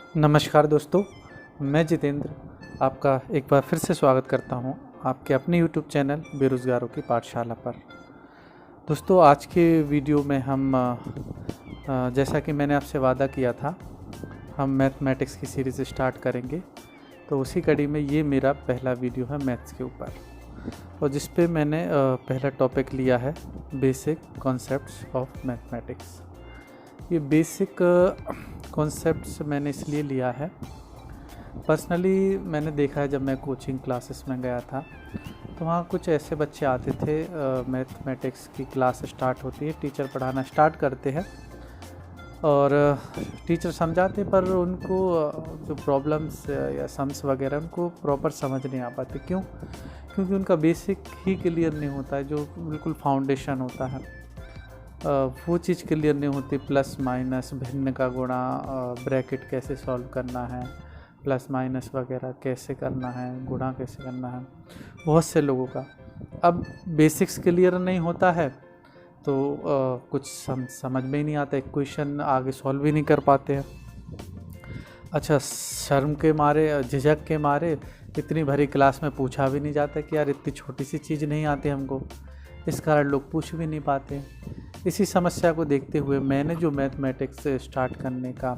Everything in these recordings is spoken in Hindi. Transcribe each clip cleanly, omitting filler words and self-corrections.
नमस्कार दोस्तों, मैं जितेंद्र आपका एक बार फिर से स्वागत करता हूं आपके अपने YouTube चैनल बेरोज़गारों की पाठशाला पर। दोस्तों, आज के वीडियो में हम जैसा कि मैंने आपसे वादा किया था, हम मैथमेटिक्स की सीरीज़ स्टार्ट करेंगे। तो उसी कड़ी में ये मेरा पहला वीडियो है मैथ्स के ऊपर, और जिस पे मैंने पहला टॉपिक लिया है बेसिक कॉन्सेप्ट्स ऑफ मैथमेटिक्स। ये बेसिक कॉन्सेप्ट्स मैंने इसलिए लिया है, पर्सनली मैंने देखा है जब मैं कोचिंग क्लासेस में गया था तो वहाँ कुछ ऐसे बच्चे आते थे, मैथमेटिक्स की क्लास स्टार्ट होती है, टीचर पढ़ाना स्टार्ट करते हैं और टीचर समझाते, पर उनको जो प्रॉब्लम्स या सम्स वगैरह उनको प्रॉपर समझ नहीं आ पाते। क्यों? क्योंकि उनका बेसिक ही क्लियर नहीं होता है, जो बिल्कुल फाउंडेशन होता है वो चीज़ क्लियर नहीं होती। प्लस माइनस, भिन्न का गुणा, ब्रैकेट कैसे सॉल्व करना है, प्लस माइनस वगैरह कैसे करना है, गुणा कैसे करना है, बहुत से लोगों का अब बेसिक्स क्लियर नहीं होता है तो कुछ समझ में ही नहीं आता, एक क्वेश्चन आगे सॉल्व भी नहीं कर पाते हैं। अच्छा, शर्म के मारे, झिझक के मारे इतनी भरी क्लास में पूछा भी नहीं जाता कि यार इतनी छोटी सी चीज़ नहीं आती हमको, इस कारण लोग पूछ भी नहीं पाते। इसी समस्या को देखते हुए मैंने जो मैथमेटिक्स स्टार्ट करने का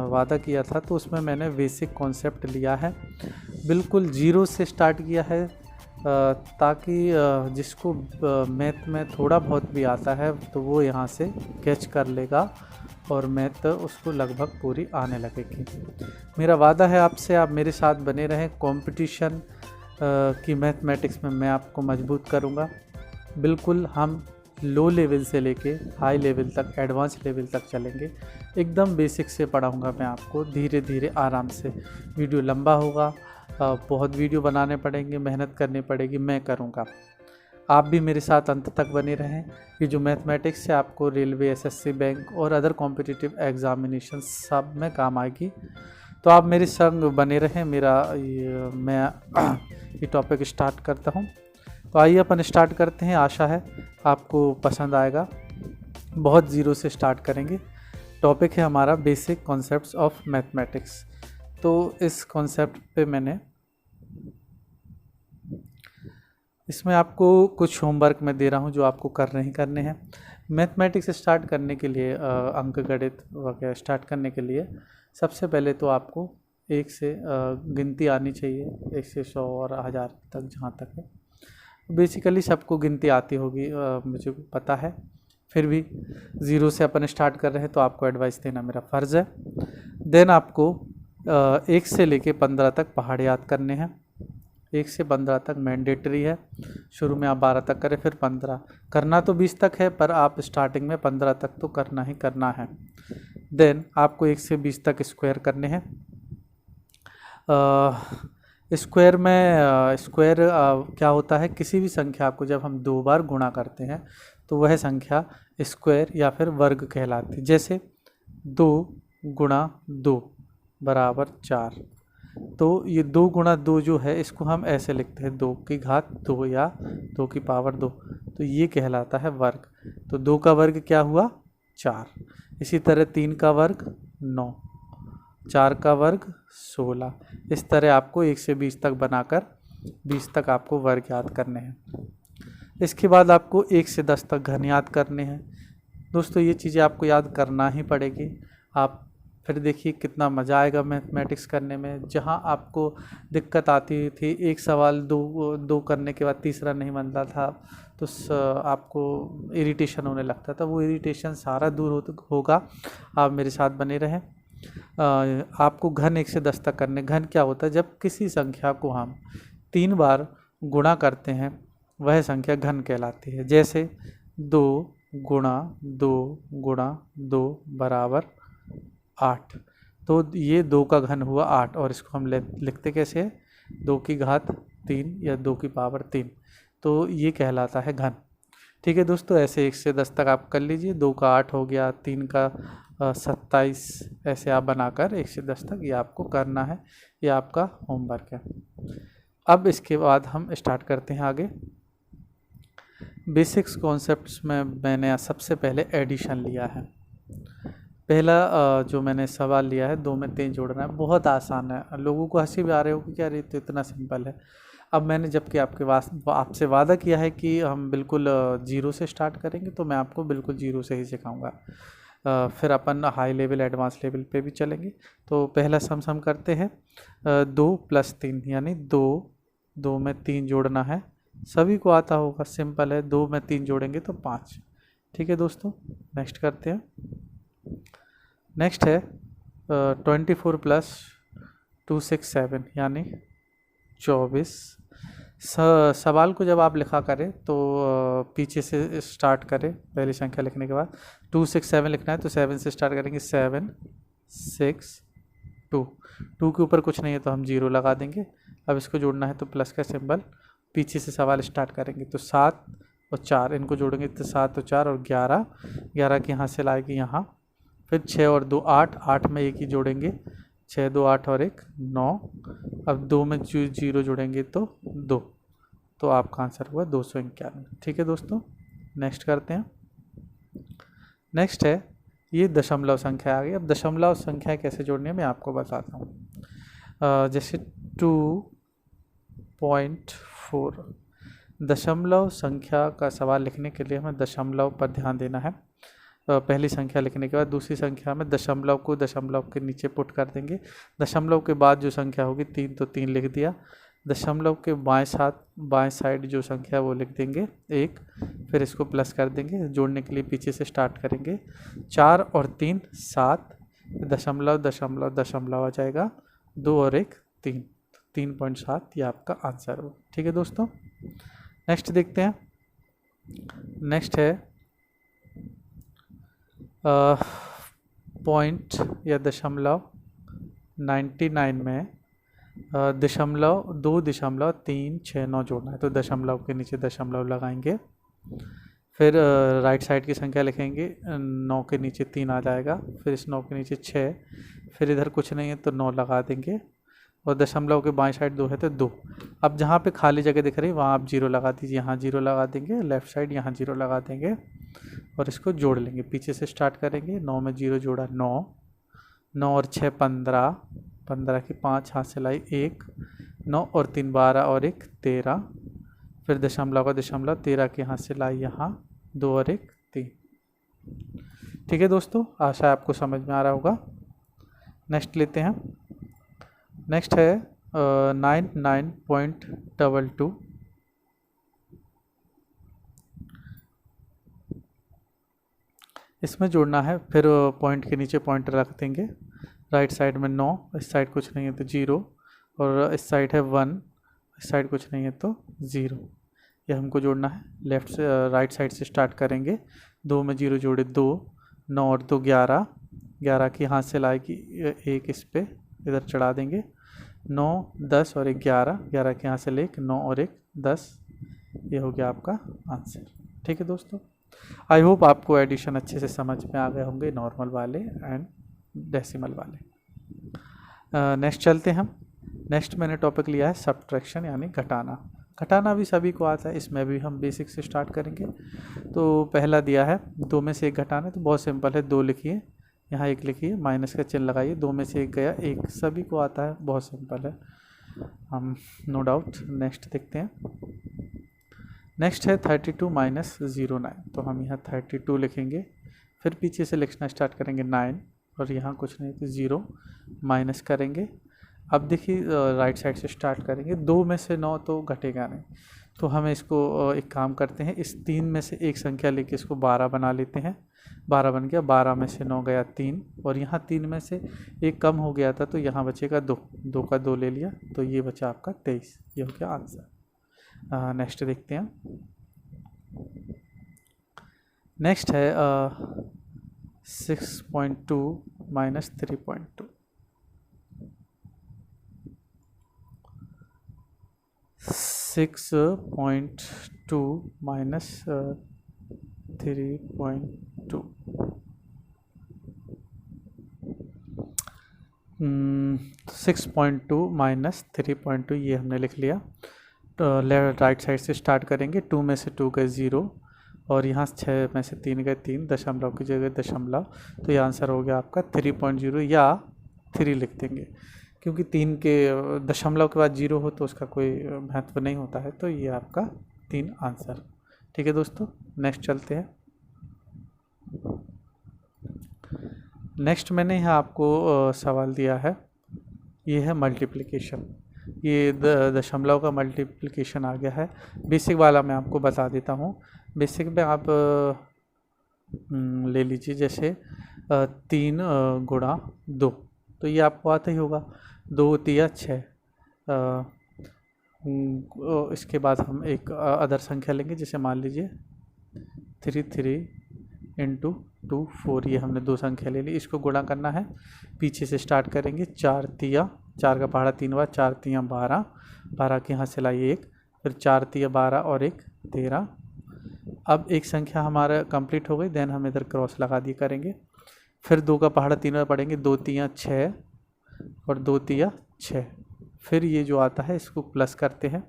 वादा किया था, तो उसमें मैंने बेसिक कॉन्सेप्ट लिया है, बिल्कुल जीरो से स्टार्ट किया है, ताकि जिसको मैथ में थोड़ा बहुत भी आता है तो वो यहाँ से कैच कर लेगा और मैथ उसको लगभग पूरी आने लगेगी। मेरा वादा है आपसे, आप मेरे साथ बने रहें। कंपटीशन की मैथमेटिक्स में मैं आपको मजबूत करूँगा। बिल्कुल हम लो लेवल से लेके हाई लेवल तक, एडवांस लेवल तक चलेंगे। एकदम बेसिक से पढ़ाऊँगा मैं आपको, धीरे धीरे आराम से। वीडियो लंबा होगा, बहुत वीडियो बनाने पड़ेंगे, मेहनत करनी पड़ेगी, मैं करूँगा। आप भी मेरे साथ अंत तक बने रहें। कि जो मैथमेटिक्स से आपको रेलवे, एसएससी, बैंक और अदर कॉम्पिटिटिव एग्जामिनेशन सब में काम आएगी। तो आप मेरे संग बने रहें। मैं ये टॉपिक स्टार्ट करता हूँ। तो आइए अपन स्टार्ट करते हैं। आशा है आपको पसंद आएगा। बहुत ज़ीरो से स्टार्ट करेंगे। टॉपिक है हमारा बेसिक कॉन्सेप्ट्स ऑफ मैथमेटिक्स। तो इस कॉन्सेप्ट पे मैंने इसमें आपको कुछ होमवर्क मैं दे रहा हूँ जो आपको करने हैं। मैथमेटिक्स स्टार्ट करने के लिए, अंक गणित वगैरह स्टार्ट करने के लिए सबसे पहले तो आपको एक से गिनती आनी चाहिए, 1 से 100 और 1000 तक, जहाँ तक है। बेसिकली सबको गिनती आती होगी, मुझे पता है, फिर भी ज़ीरो से अपन स्टार्ट कर रहे हैं तो आपको एडवाइस देना मेरा फ़र्ज़ है। देन आपको 1 से लेके 15 तक पहाड़ याद करने हैं। 1 से 15 तक मैंडेटरी है। शुरू में आप 12 तक करें, फिर 15। करना तो 20 तक है, पर आप स्टार्टिंग में 15 तक तो करना ही करना है। देन आपको 1 से 20 तक स्क्वायर करने हैं। स्क्वायर में स्क्वायर क्या होता है, किसी भी संख्या को जब हम 2 बार गुणा करते हैं तो वह संख्या स्क्वायर या फिर वर्ग कहलाती है। जैसे 2 गुणा 2 बराबर 4। तो ये 2 गुणा 2 जो है, इसको हम ऐसे लिखते हैं 2 की घात 2 या 2 की पावर 2। तो ये कहलाता है वर्ग। तो 2 का वर्ग क्या हुआ? 4। इसी तरह 3 का वर्ग 9, 4 का वर्ग 16। इस तरह आपको 1 से 20 तक बनाकर 20 तक आपको वर्ग याद करने हैं। इसके बाद आपको 1 से 10 तक घन याद करने हैं। दोस्तों, ये चीज़ें आपको याद करना ही पड़ेगी। आप फिर देखिए कितना मज़ा आएगा मैथमेटिक्स करने में। जहाँ आपको दिक्कत आती थी, एक सवाल दो करने के बाद तीसरा नहीं बनता था, तो आपको इरिटेशन होने लगता था। वो इरिटेशन सारा दूर होगा। आप मेरे साथ बने रहें। आपको घन 1 से 10 तक करने। घन क्या होता है? जब किसी संख्या को हम 3 बार गुणा करते हैं, वह संख्या घन कहलाती है। जैसे 2 गुणा 2 गुणा 2 बराबर 8। तो ये 2 का घन हुआ 8, और इसको हम लिखते कैसे हैं? 2 की घात 3 या 2 की पावर 3। तो ये कहलाता है घन। ठीक है दोस्तों, ऐसे 1 से 10 तक आप कर लीजिए। 2 का 8 हो गया, 3 का 27, ऐसे आप बनाकर 1 से 10 तक ये आपको करना है। ये आपका होमवर्क है। अब इसके बाद हम स्टार्ट करते हैं आगे। बेसिक्स कॉन्सेप्ट्स में मैंने सबसे पहले एडिशन लिया है। पहला जो मैंने सवाल लिया है 2 में 3 जोड़ना है, बहुत आसान है। लोगों को हंसी भी आ रही होगी कि यार ये तो इतना सिंपल है। अब मैंने जबकि आपसे वादा किया है कि हम बिल्कुल जीरो से स्टार्ट करेंगे, तो मैं आपको बिल्कुल जीरो से ही सिखाऊंगा। फिर अपन हाई लेवल एडवांस लेवल पे भी चलेंगे। तो पहला सम करते हैं। 2 + 3 यानी 2 में 3 जोड़ना है। सभी को आता होगा, सिंपल है। 2 में 3 जोड़ेंगे तो 5। ठीक है दोस्तों, नेक्स्ट करते हैं। नेक्स्ट है 24 + 2 6 7 यानी 24। सवाल को जब आप लिखा करें तो पीछे से स्टार्ट करें। पहली संख्या लिखने के बाद 2 6 7 लिखना है तो 7 से स्टार्ट करेंगे। 7 6 2। 2 के ऊपर कुछ नहीं है तो हम 0 लगा देंगे। अब इसको जोड़ना है तो प्लस का सिंबल, पीछे से सवाल स्टार्ट करेंगे तो 7 और 4 इनको जोड़ेंगे तो 7 और 4 और 11 की यहाँ से लाएगी यहाँ। फिर 6 और 2 8, 8 में एक ही जोड़ेंगे। 6 2 8 और 1 9। अब 2 में 0 जोड़ेंगे तो 2, तो आपका आंसर हुआ 291। ठीक है दोस्तों, नेक्स्ट करते हैं। नेक्स्ट है ये दशमलव संख्या आ गई। अब दशमलव संख्या कैसे जोड़नी है मैं आपको बताता हूँ। जैसे 2.4, दशमलव संख्या का सवाल लिखने के लिए हमें दशमलव पर ध्यान देना है। पहली संख्या लिखने के बाद दूसरी संख्या में दशमलव को दशमलव के नीचे पुट कर देंगे। दशमलव के बाद जो संख्या होगी 3 तो 3 लिख दिया। दशमलव के बाएं साइड जो संख्या वो लिख देंगे 1। फिर इसको प्लस कर देंगे। जोड़ने के लिए पीछे से स्टार्ट करेंगे। 4 और 3 7, दशमलव दशमलव दशमलव आ जाएगा। 2 और 1 3, 3.7 ये आपका आंसर हो। ठीक है दोस्तों, नेक्स्ट देखते हैं। नेक्स्ट है पॉइंट या दशमलव 99 में दशमलव 2.369 जोड़ना है तो दशमलव के नीचे दशमलव लगाएंगे। फिर राइट साइड की संख्या लिखेंगे। 9 के नीचे 3 आ जाएगा। फिर इस 9 के नीचे 6। फिर इधर कुछ नहीं है तो 9 लगा देंगे। और दशमलव के बाएं साइड 2 है तो 2। अब जहाँ पे खाली जगह दिख रही है वहाँ आप 0 लगा दीजिए। यहाँ 0 लगा देंगे। लेफ्ट साइड यहाँ 0 लगा देंगे और इसको जोड़ लेंगे। पीछे से स्टार्ट करेंगे। 9 में 0 जोड़ा 9। 9 और 6 15, 15 की 5 हाथ से लाई 1। 9 और 3 12 और 1 13। फिर दशमलव का दशमलव 13 के हाथ से लाई यहाँ 2 और 1 3। ठीक है दोस्तों, आशा है आपको समझ में आ रहा होगा। नेक्स्ट लेते हैं। नेक्स्ट है 99.22। इसमें जोड़ना है। फिर पॉइंट के नीचे पॉइंटर रख देंगे। राइट साइड में 9, इस साइड कुछ नहीं है तो 0, और इस साइड है 1, इस साइड कुछ नहीं है तो 0। ये हमको जोड़ना है। लेफ्ट से राइट साइड से स्टार्ट करेंगे। 2 में 0 जोड़े 2। 9 और 2 11, 11 की हाथ से लाएगी 1 इस पे इधर चढ़ा देंगे। 9 10 और 1 11, 11 के यहाँ से ले 9 और 1 10। ये हो गया आपका आंसर। ठीक है दोस्तों, आई होप आपको एडिशन अच्छे से समझ में आ गए होंगे, नॉर्मल वाले एंड डेसिमल वाले। नेक्स्ट चलते हैं हम। नेक्स्ट मैंने टॉपिक लिया है सब्ट्रैक्शन यानी घटाना। घटाना भी सभी को आता है, इसमें भी हम बेसिक से स्टार्ट करेंगे। तो पहला दिया है 2 में से 1 घटाना, तो बहुत सिंपल है। 2 लिखिए, यहाँ 1 लिखिए, माइनस का चिन्ह लगाइए। 2 में से 1 गया 1, सभी को आता है, बहुत सिंपल है, हम नो डाउट। नेक्स्ट देखते हैं। नेक्स्ट है 32 - 09, तो हम यहाँ 32 लिखेंगे। फिर पीछे से लिखना स्टार्ट करेंगे 9, और यहाँ कुछ नहीं तो 0 माइनस करेंगे। अब देखिए राइट साइड से स्टार्ट करेंगे। 2 में से 9 तो घटेगा नहीं, तो हम इसको एक काम करते हैं, इस 3 में से एक संख्या लेके इसको 12 बना लेते हैं। 12 बन गया। 12 में से 9 गया 3, और यहाँ 3 में से एक कम हो गया था तो यहाँ बचेगा 2। 2 का 2 ले लिया तो ये बचा आपका 23। ये हो गया आंसर। नेक्स्ट देखते हैं। नेक्स्ट है 6.2 - 3.2। 6.2 - 3.2। 6.2 - 3.2 ये हमने लिख लिया। तो राइट साइड से स्टार्ट करेंगे। 2 में से 2 गए 0, और यहाँ 6 में से 3 गए 3, दशमलव की जगह दशमलव, तो ये आंसर हो गया आपका 3.0 या 3 लिख देंगे, क्योंकि 3 के दशमलव के बाद 0 हो तो उसका कोई महत्व नहीं होता है। तो ये आपका 3 आंसर। ठीक है दोस्तों, नेक्स्ट चलते हैं। नेक्स्ट मैंने यहाँ आपको सवाल दिया है, ये है मल्टीप्लिकेशन। ये दशमलव का मल्टीप्लिकेशन आ गया है। बेसिक वाला मैं आपको बता देता हूँ। बेसिक में आप ले लीजिए, जैसे 3 गुणा 2, तो ये आपको आता ही होगा, 2 तिया 6। इसके बाद हम एक अदर संख्या लेंगे, जैसे मान लीजिए 3 इंटू 2 4, ये हमने 2 संख्या ले ली, इसको गुणा करना है। पीछे से स्टार्ट करेंगे, 4 तिया, 4 का पहाड़ा 3 बार, 4 तिया 12, 12 के यहाँ से लाइए 1, फिर 4 तिया 12 और 1 13। अब एक संख्या हमारा कंप्लीट हो गई, देन हम इधर क्रॉस लगा दिए करेंगे। फिर 2 का पहाड़ा 3 बार पढ़ेंगे, 2 तिया 6 और 2 तिया 6। फिर ये जो आता है इसको प्लस करते हैं,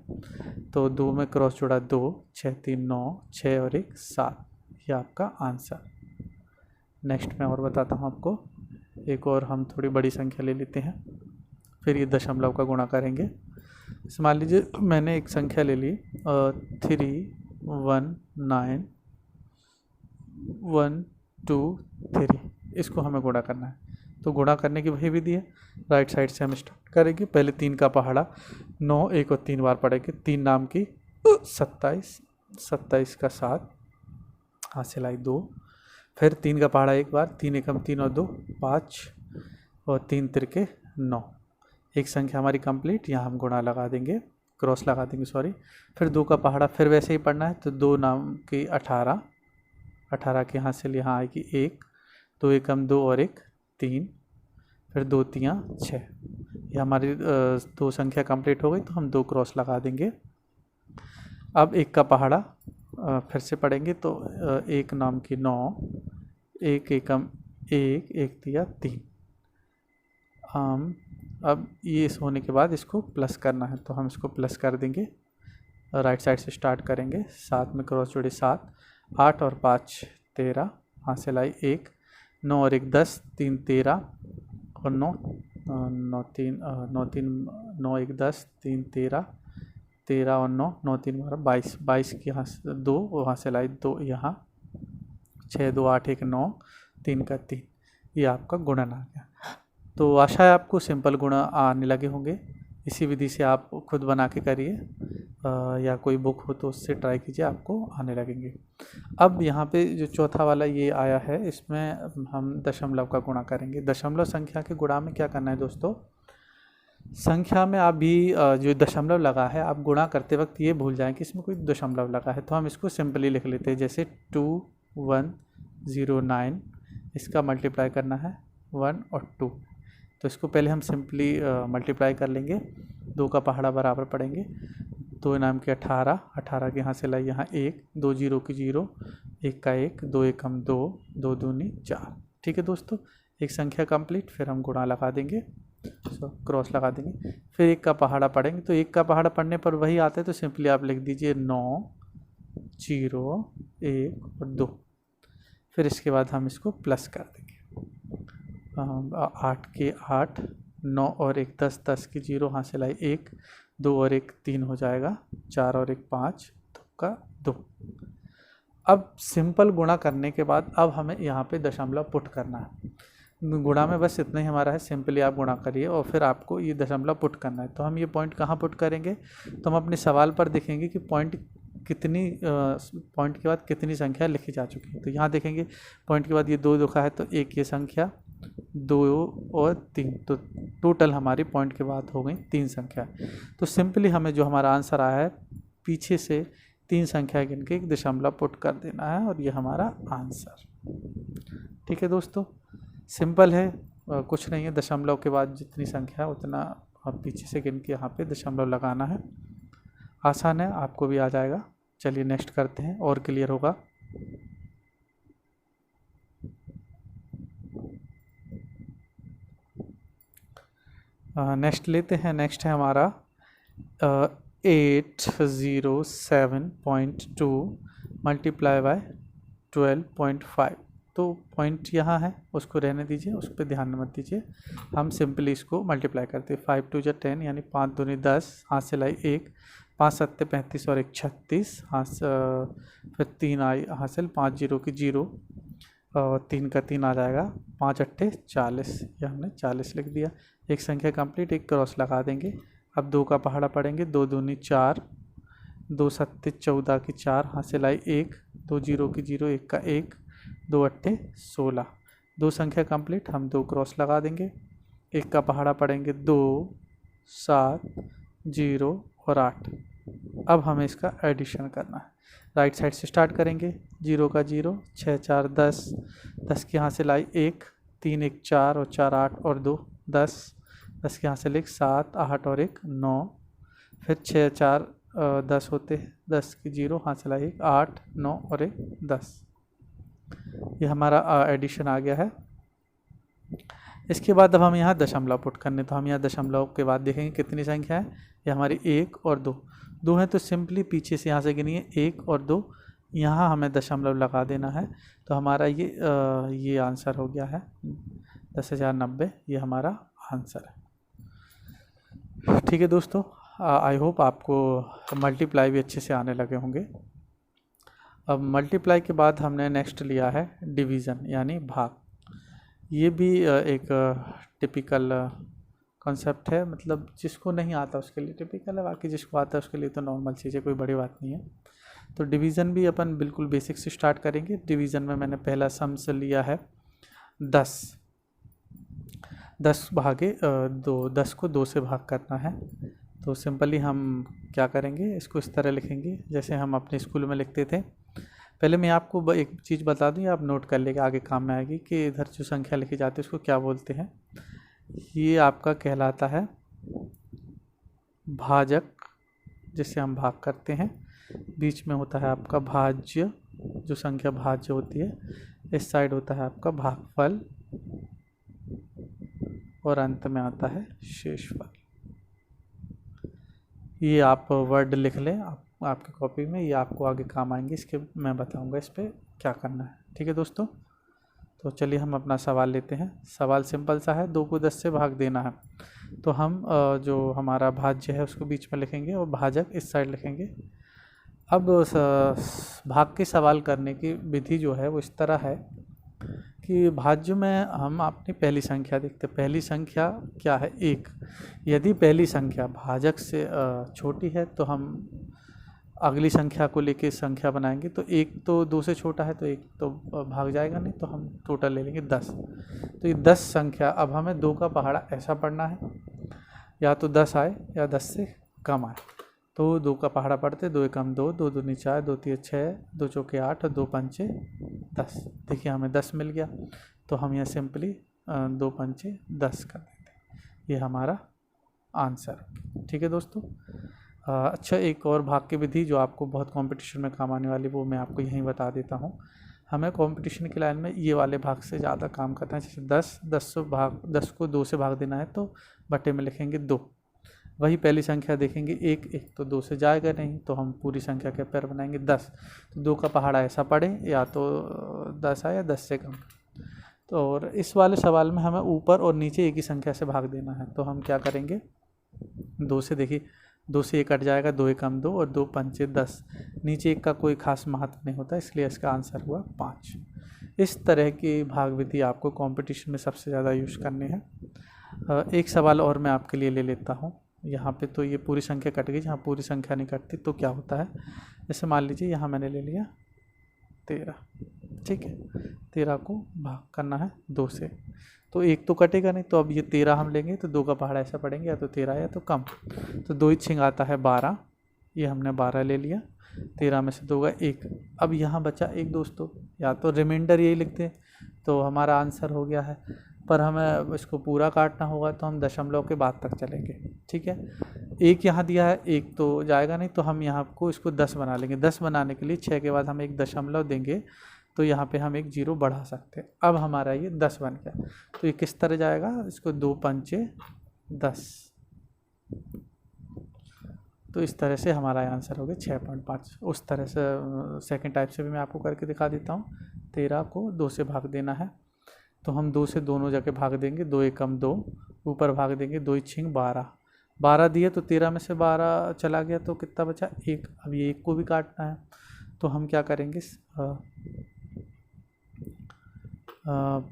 तो 2 में क्रॉस जोड़ा 2, 6 3 9, 6 और 1 7, ये आपका आंसर। नेक्स्ट मैं और बताता हूँ आपको, एक और हम थोड़ी बड़ी संख्या ले लेते हैं, फिर ये दशमलव का गुणा करेंगे। मान लीजिए मैंने एक संख्या ले ली 31912 इसको हमें गुणा करना है। तो गुणा करने की वही विधि है, राइट साइड से हम स्टार्ट करेंगे। पहले 3 का पहाड़ा 9 1 और 3 बार पढ़ेंगे, 3 नाम की 27, 27 का 7, हाथ से लाई 2, फिर 3 का पहाड़ा 1 बार, 3 एकम 3 और 2 5 और 3 तिरके 9। एक संख्या हमारी कंप्लीट, यहाँ हम गुणा लगा देंगे, क्रॉस लगा देंगे सॉरी। फिर 2 का पहाड़ा फिर वैसे ही पढ़ना है, तो 2 नाम की 18, 18 के यहाँ से यहाँ आएगी 1, 2 एकम 2 और 1 3, फिर 2 तिया 6। ये हमारी 2 संख्या कंप्लीट हो गई, तो हम 2 क्रॉस लगा देंगे। अब 1 का पहाड़ा फिर से पढ़ेंगे, तो 1 नाम की 9, 1 एकम 1, 1 तिया 3। अब ये इस होने के बाद इसको प्लस करना है, तो हम इसको प्लस कर देंगे, राइट साइड से स्टार्ट करेंगे। 7 में क्रॉस जोड़े 7, 8 और 5 13, हाथ से लाई 1, 9 और 1 10, 3 13 और 9 9 3 9 3 9 1 10, 3 13, 13 और 9 9 3 22, 22 की यहाँ से 2, वहाँ से लाई 2 यहाँ, 6 2 8 1 9, 3 का 3, ये आपका गुणन आ गया। तो आशा है आपको सिंपल गुणा आने लगे होंगे। इसी विधि से आप खुद बना के करिए, या कोई बुक हो तो उससे ट्राई कीजिए, आपको आने लगेंगे। अब यहाँ पे जो चौथा वाला ये आया है, इसमें हम दशमलव का गुणा करेंगे। दशमलव संख्या के गुणा में क्या करना है दोस्तों, संख्या में आप भी जो दशमलव लगा है, आप गुणा करते वक्त ये भूल जाएं कि इसमें कोई दशमलव लगा है, तो हम इसको सिंपली लिख लेते हैं। जैसे 2109, इसका मल्टीप्लाई करना है 1 और 2, तो इसको पहले हम सिंपली मल्टीप्लाई कर लेंगे। 2 का पहाड़ा बराबर पड़ेंगे, 2 नाम के 18, 18 के यहाँ से लाई यहाँ 1, 2 0 की 0, 1 का 1, 2 एकम 2, 2 दूनी 4। ठीक है दोस्तों, एक संख्या कंप्लीट। फिर हम गुणा लगा देंगे, क्रॉस लगा देंगे, फिर 1 का पहाड़ा पढ़ेंगे। तो 1 का पहाड़ा पढ़ने पर वही आता है, तो सिंपली आप लिख दीजिए 9 0 1 और 2। फिर इसके बाद हम इसको प्लस कर देंगे, 8 के 8, 9 और 1 10, 10 की 0, यहाँ से लाई 1, 2 और 1 3 हो जाएगा, 4 और 1 5, 2 का 2। अब सिंपल गुणा करने के बाद अब हमें यहाँ पे दशमलव पुट करना है। गुणा में बस इतना ही हमारा है, सिंपली आप गुणा करिए और फिर आपको ये दशमलव पुट करना है। तो हम ये पॉइंट कहाँ पुट करेंगे, तो हम अपने सवाल पर देखेंगे कि पॉइंट के बाद कितनी संख्या लिखी जा चुकी है। तो यहाँ देखेंगे पॉइंट के बाद ये 2 लिखा है, तो एक ये संख्या, 2 और 3, तो टोटल हमारी पॉइंट के बाद हो गई 3 संख्या। तो सिंपली हमें जो हमारा आंसर आया है, पीछे से 3 संख्या गिन के एक दशमलव पुट कर देना है, और ये हमारा आंसर। ठीक है दोस्तों, सिंपल है, कुछ नहीं है। दशमलव के बाद जितनी संख्या उतना आप पीछे से गिन के यहाँ पे दशमलव लगाना है। आसान है, आपको भी आ जाएगा। चलिए नेक्स्ट करते हैं, और क्लियर होगा। नेक्स्ट लेते हैं। नेक्स्ट है हमारा 807.2 मल्टीप्लाई बाय 12.5। तो पॉइंट यहाँ है, उसको रहने दीजिए, उस पर ध्यान मत दीजिए। हम सिंपली इसको मल्टीप्लाई करते हैं। 5 2 जा 10 यानी 5 दूनी 10, हाथ से लाई 1, 5 7 35 और 1 36, फिर 3 आई हासिल, 5 0 की 0 और 3 का 3 आ जाएगा, 5 अट्ठे 40, ये हमने 40 लिख दिया। एक संख्या कंप्लीट, एक क्रॉस लगा देंगे। अब 2 का पहाड़ा पढ़ेंगे, 2 दूनी 4, 2 सत्ते 14 की 4, हासिल आई 1, 2 0 की 0, 1 का 1, 2 अट्ठे 16। 2 संख्या कंप्लीट, हम 2 क्रॉस लगा देंगे। 1 का पहाड़ा पढ़ेंगे, 2 7 0 और 8। अब हमें इसका एडिशन करना है। राइट साइड से स्टार्ट करेंगे, 0 का 0, 6 4 10, 10 की हासिल आई 1, 3 1 4 और 4 8 और 2 10, 10 की हासिल 1 7 8 और 1 9, फिर 6 4 10 होते हैं, 10 की 0 हासिल आई 1 8 9 और 1 10। ये हमारा एडिशन आ गया है। इसके बाद अब हम यहाँ दशमलव पुट करने, तो हम यहाँ दशमलव के बाद देखेंगे कितनी संख्या है। ये हमारी 1 और 2 है, तो सिंपली पीछे से यहाँ से गिनिए 1 और 2, यहाँ हमें दशमलव लगा देना है। तो हमारा ये आंसर हो गया है 10,090, ये हमारा आंसर है। ठीक है दोस्तों, आई होप आपको मल्टीप्लाई भी अच्छे से आने लगे होंगे। अब मल्टीप्लाई के बाद हमने नेक्स्ट लिया है डिवीज़न यानी भाग। ये भी एक टिपिकल कॉन्सेप्ट है, मतलब जिसको नहीं आता उसके लिए टिपिकल है, बाकी जिसको आता है उसके लिए तो नॉर्मल चीज़ है, कोई बड़ी बात नहीं है। तो डिवीज़न भी अपन बिल्कुल बेसिक से स्टार्ट करेंगे। डिवीज़न में मैंने पहला सम्स लिया है 10, 10 भागे 2, 10 को 2 से भाग करना है। तो सिंपली हम क्या करेंगे, इसको इस तरह लिखेंगे जैसे हम अपने स्कूल में लिखते थे। पहले मैं आपको एक चीज़ बता दूँ, आप नोट कर लेंगे, आगे काम में आएगी, कि इधर जो संख्या लिखी जाती है उसको क्या बोलते हैं। ये आपका कहलाता है भाजक, जिससे हम भाग करते हैं। बीच में होता है आपका भाज्य, जो संख्या भाज्य होती है। इस साइड होता है आपका भागफल और अंत में आता है शेषफल। ये आप वर्ड लिख लें आपकी कॉपी में, ये आपको आगे काम आएंगे, इसके मैं बताऊंगा इस पर क्या करना है। ठीक है दोस्तों, तो चलिए हम अपना सवाल लेते हैं। सवाल सिंपल सा है, 2 को 10 से भाग देना है। तो हम जो हमारा भाज्य है उसको बीच में लिखेंगे और भाजक इस साइड लिखेंगे। अब भाग के सवाल करने की विधि जो है वो इस तरह है कि भाज्य में हम अपनी पहली संख्या देखते हैं। पहली संख्या क्या है, 1। यदि पहली संख्या भाजक से छोटी है तो हम अगली संख्या को लेके संख्या बनाएंगे। तो 1 तो 2 से छोटा है तो 1 तो भाग जाएगा नहीं, तो हम टोटल ले लेंगे 10। तो ये 10 संख्या, अब हमें 2 का पहाड़ा ऐसा पढ़ना है, या तो 10 आए या 10 से कम आए। तो 2 का पहाड़ा पढ़ते, 2 एकम 2, 2 दूनी 4, 2 तीन 6, 2 चौके 8 और 2 पंचे 10। देखिए हमें 10 मिल गया, तो हम यहाँ सिंपली 2 पंचे 10 कर देते, ये हमारा आंसर। ठीक है दोस्तों, अच्छा एक और भाग की विधि जो आपको बहुत कंपटीशन में काम आने वाली, वो मैं आपको यहीं बता देता हूँ। हमें कंपटीशन की लाइन में ये वाले भाग से ज़्यादा काम करना है। जैसे 10 को 2 से भाग देना है तो बटे में लिखेंगे 2। वही पहली संख्या देखेंगे 1 तो 2 से जाएगा नहीं, तो हम पूरी संख्या के पैर बनाएंगे 10। तो 2 का पहाड़ा ऐसा पढ़े, या तो 10 आए या 10 से कम। तो और इस वाले सवाल में हमें ऊपर और नीचे एक ही संख्या से भाग देना है। तो हम क्या करेंगे, 2 से, देखिए 2 से 1 कट जाएगा, 2 एकम 2 और 2 पंचे 10। नीचे 1 का कोई खास महत्व नहीं होता, इसलिए इसका आंसर हुआ 5। इस तरह की भाग विधि आपको कंपटीशन में सबसे ज़्यादा यूज़ करनी है। एक सवाल और मैं आपके लिए ले लेता हूँ। यहाँ पे तो ये पूरी संख्या कट गई, जहाँ पूरी संख्या नहीं कटती तो क्या होता है, जैसे मान लीजिए यहाँ मैंने ले लिया 13, ठीक है। 13 को भाग करना है 2 से, तो 1 तो कटेगा नहीं, तो अब ये 13 हम लेंगे तो 2 का पहाड़ा ऐसा पढ़ेंगे, या तो 13 या तो कम। तो 2 छिंग आता है 12, ये हमने 12 ले लिया। 13 में से 2 का 1, अब यहाँ बचा 1 दोस्तों, या तो रिमाइंडर यही लिखते तो हमारा आंसर हो गया है। पर हमें इसको पूरा काटना होगा तो हम दशमलव के बाद तक चलेंगे, ठीक है। 1 यहाँ दिया है, 1 तो जाएगा नहीं, तो हम यहाँ को इसको 10 बना लेंगे। 10 बनाने के लिए 6 के बाद हम एक दशमलव देंगे, तो यहाँ पे हम एक 0 बढ़ा सकते हैं। अब हमारा ये 10 बन गया। तो ये किस तरह जाएगा, इसको 2 पंचे 10, तो इस तरह से हमारा आंसर हो गया 6.5। उस तरह से सेकंड टाइप से भी मैं आपको करके दिखा देता हूँ। 13 को 2 से भाग देना है, तो हम 2 से दोनों जगह भाग देंगे, 2 एकम 2, ऊपर भाग देंगे 2 छिंग 12, 12 दिए तो 13 में से 12 चला गया तो कितना बचा 1। अब ये 1 को भी काटना है, तो हम क्या करेंगे,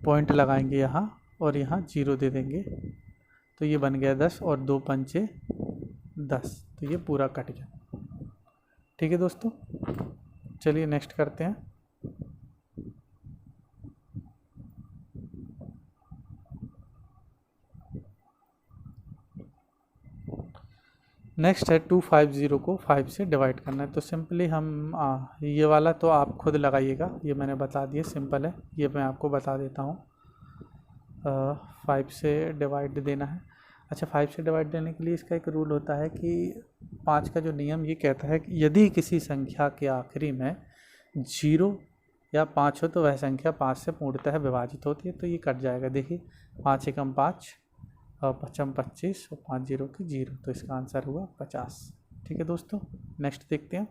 पॉइंट लगाएंगे यहाँ और यहाँ 0 दे देंगे, तो ये बन गया 10 और 2 पंचे 10, तो ये पूरा कट गया। ठीक है दोस्तों, चलिए नेक्स्ट करते हैं। नेक्स्ट है 250 को 5 से डिवाइड करना है। तो सिंपली हम ये वाला तो आप खुद लगाइएगा, ये मैंने बता दिया, सिंपल है, ये मैं आपको बता देता हूँ। 5 से डिवाइड देना है। अच्छा, 5 से डिवाइड देने के लिए इसका एक रूल होता है कि 5 का जो नियम ये कहता है कि यदि किसी संख्या के आखिरी में 0 या 5 हो तो वह संख्या 5 से पूर्णतः विभाजित होती है। तो ये कट जाएगा, देखिए 5 एकम 5 और 5 25 और 5 0 की 0, तो इसका आंसर हुआ 50। ठीक है दोस्तों, नेक्स्ट देखते हैं।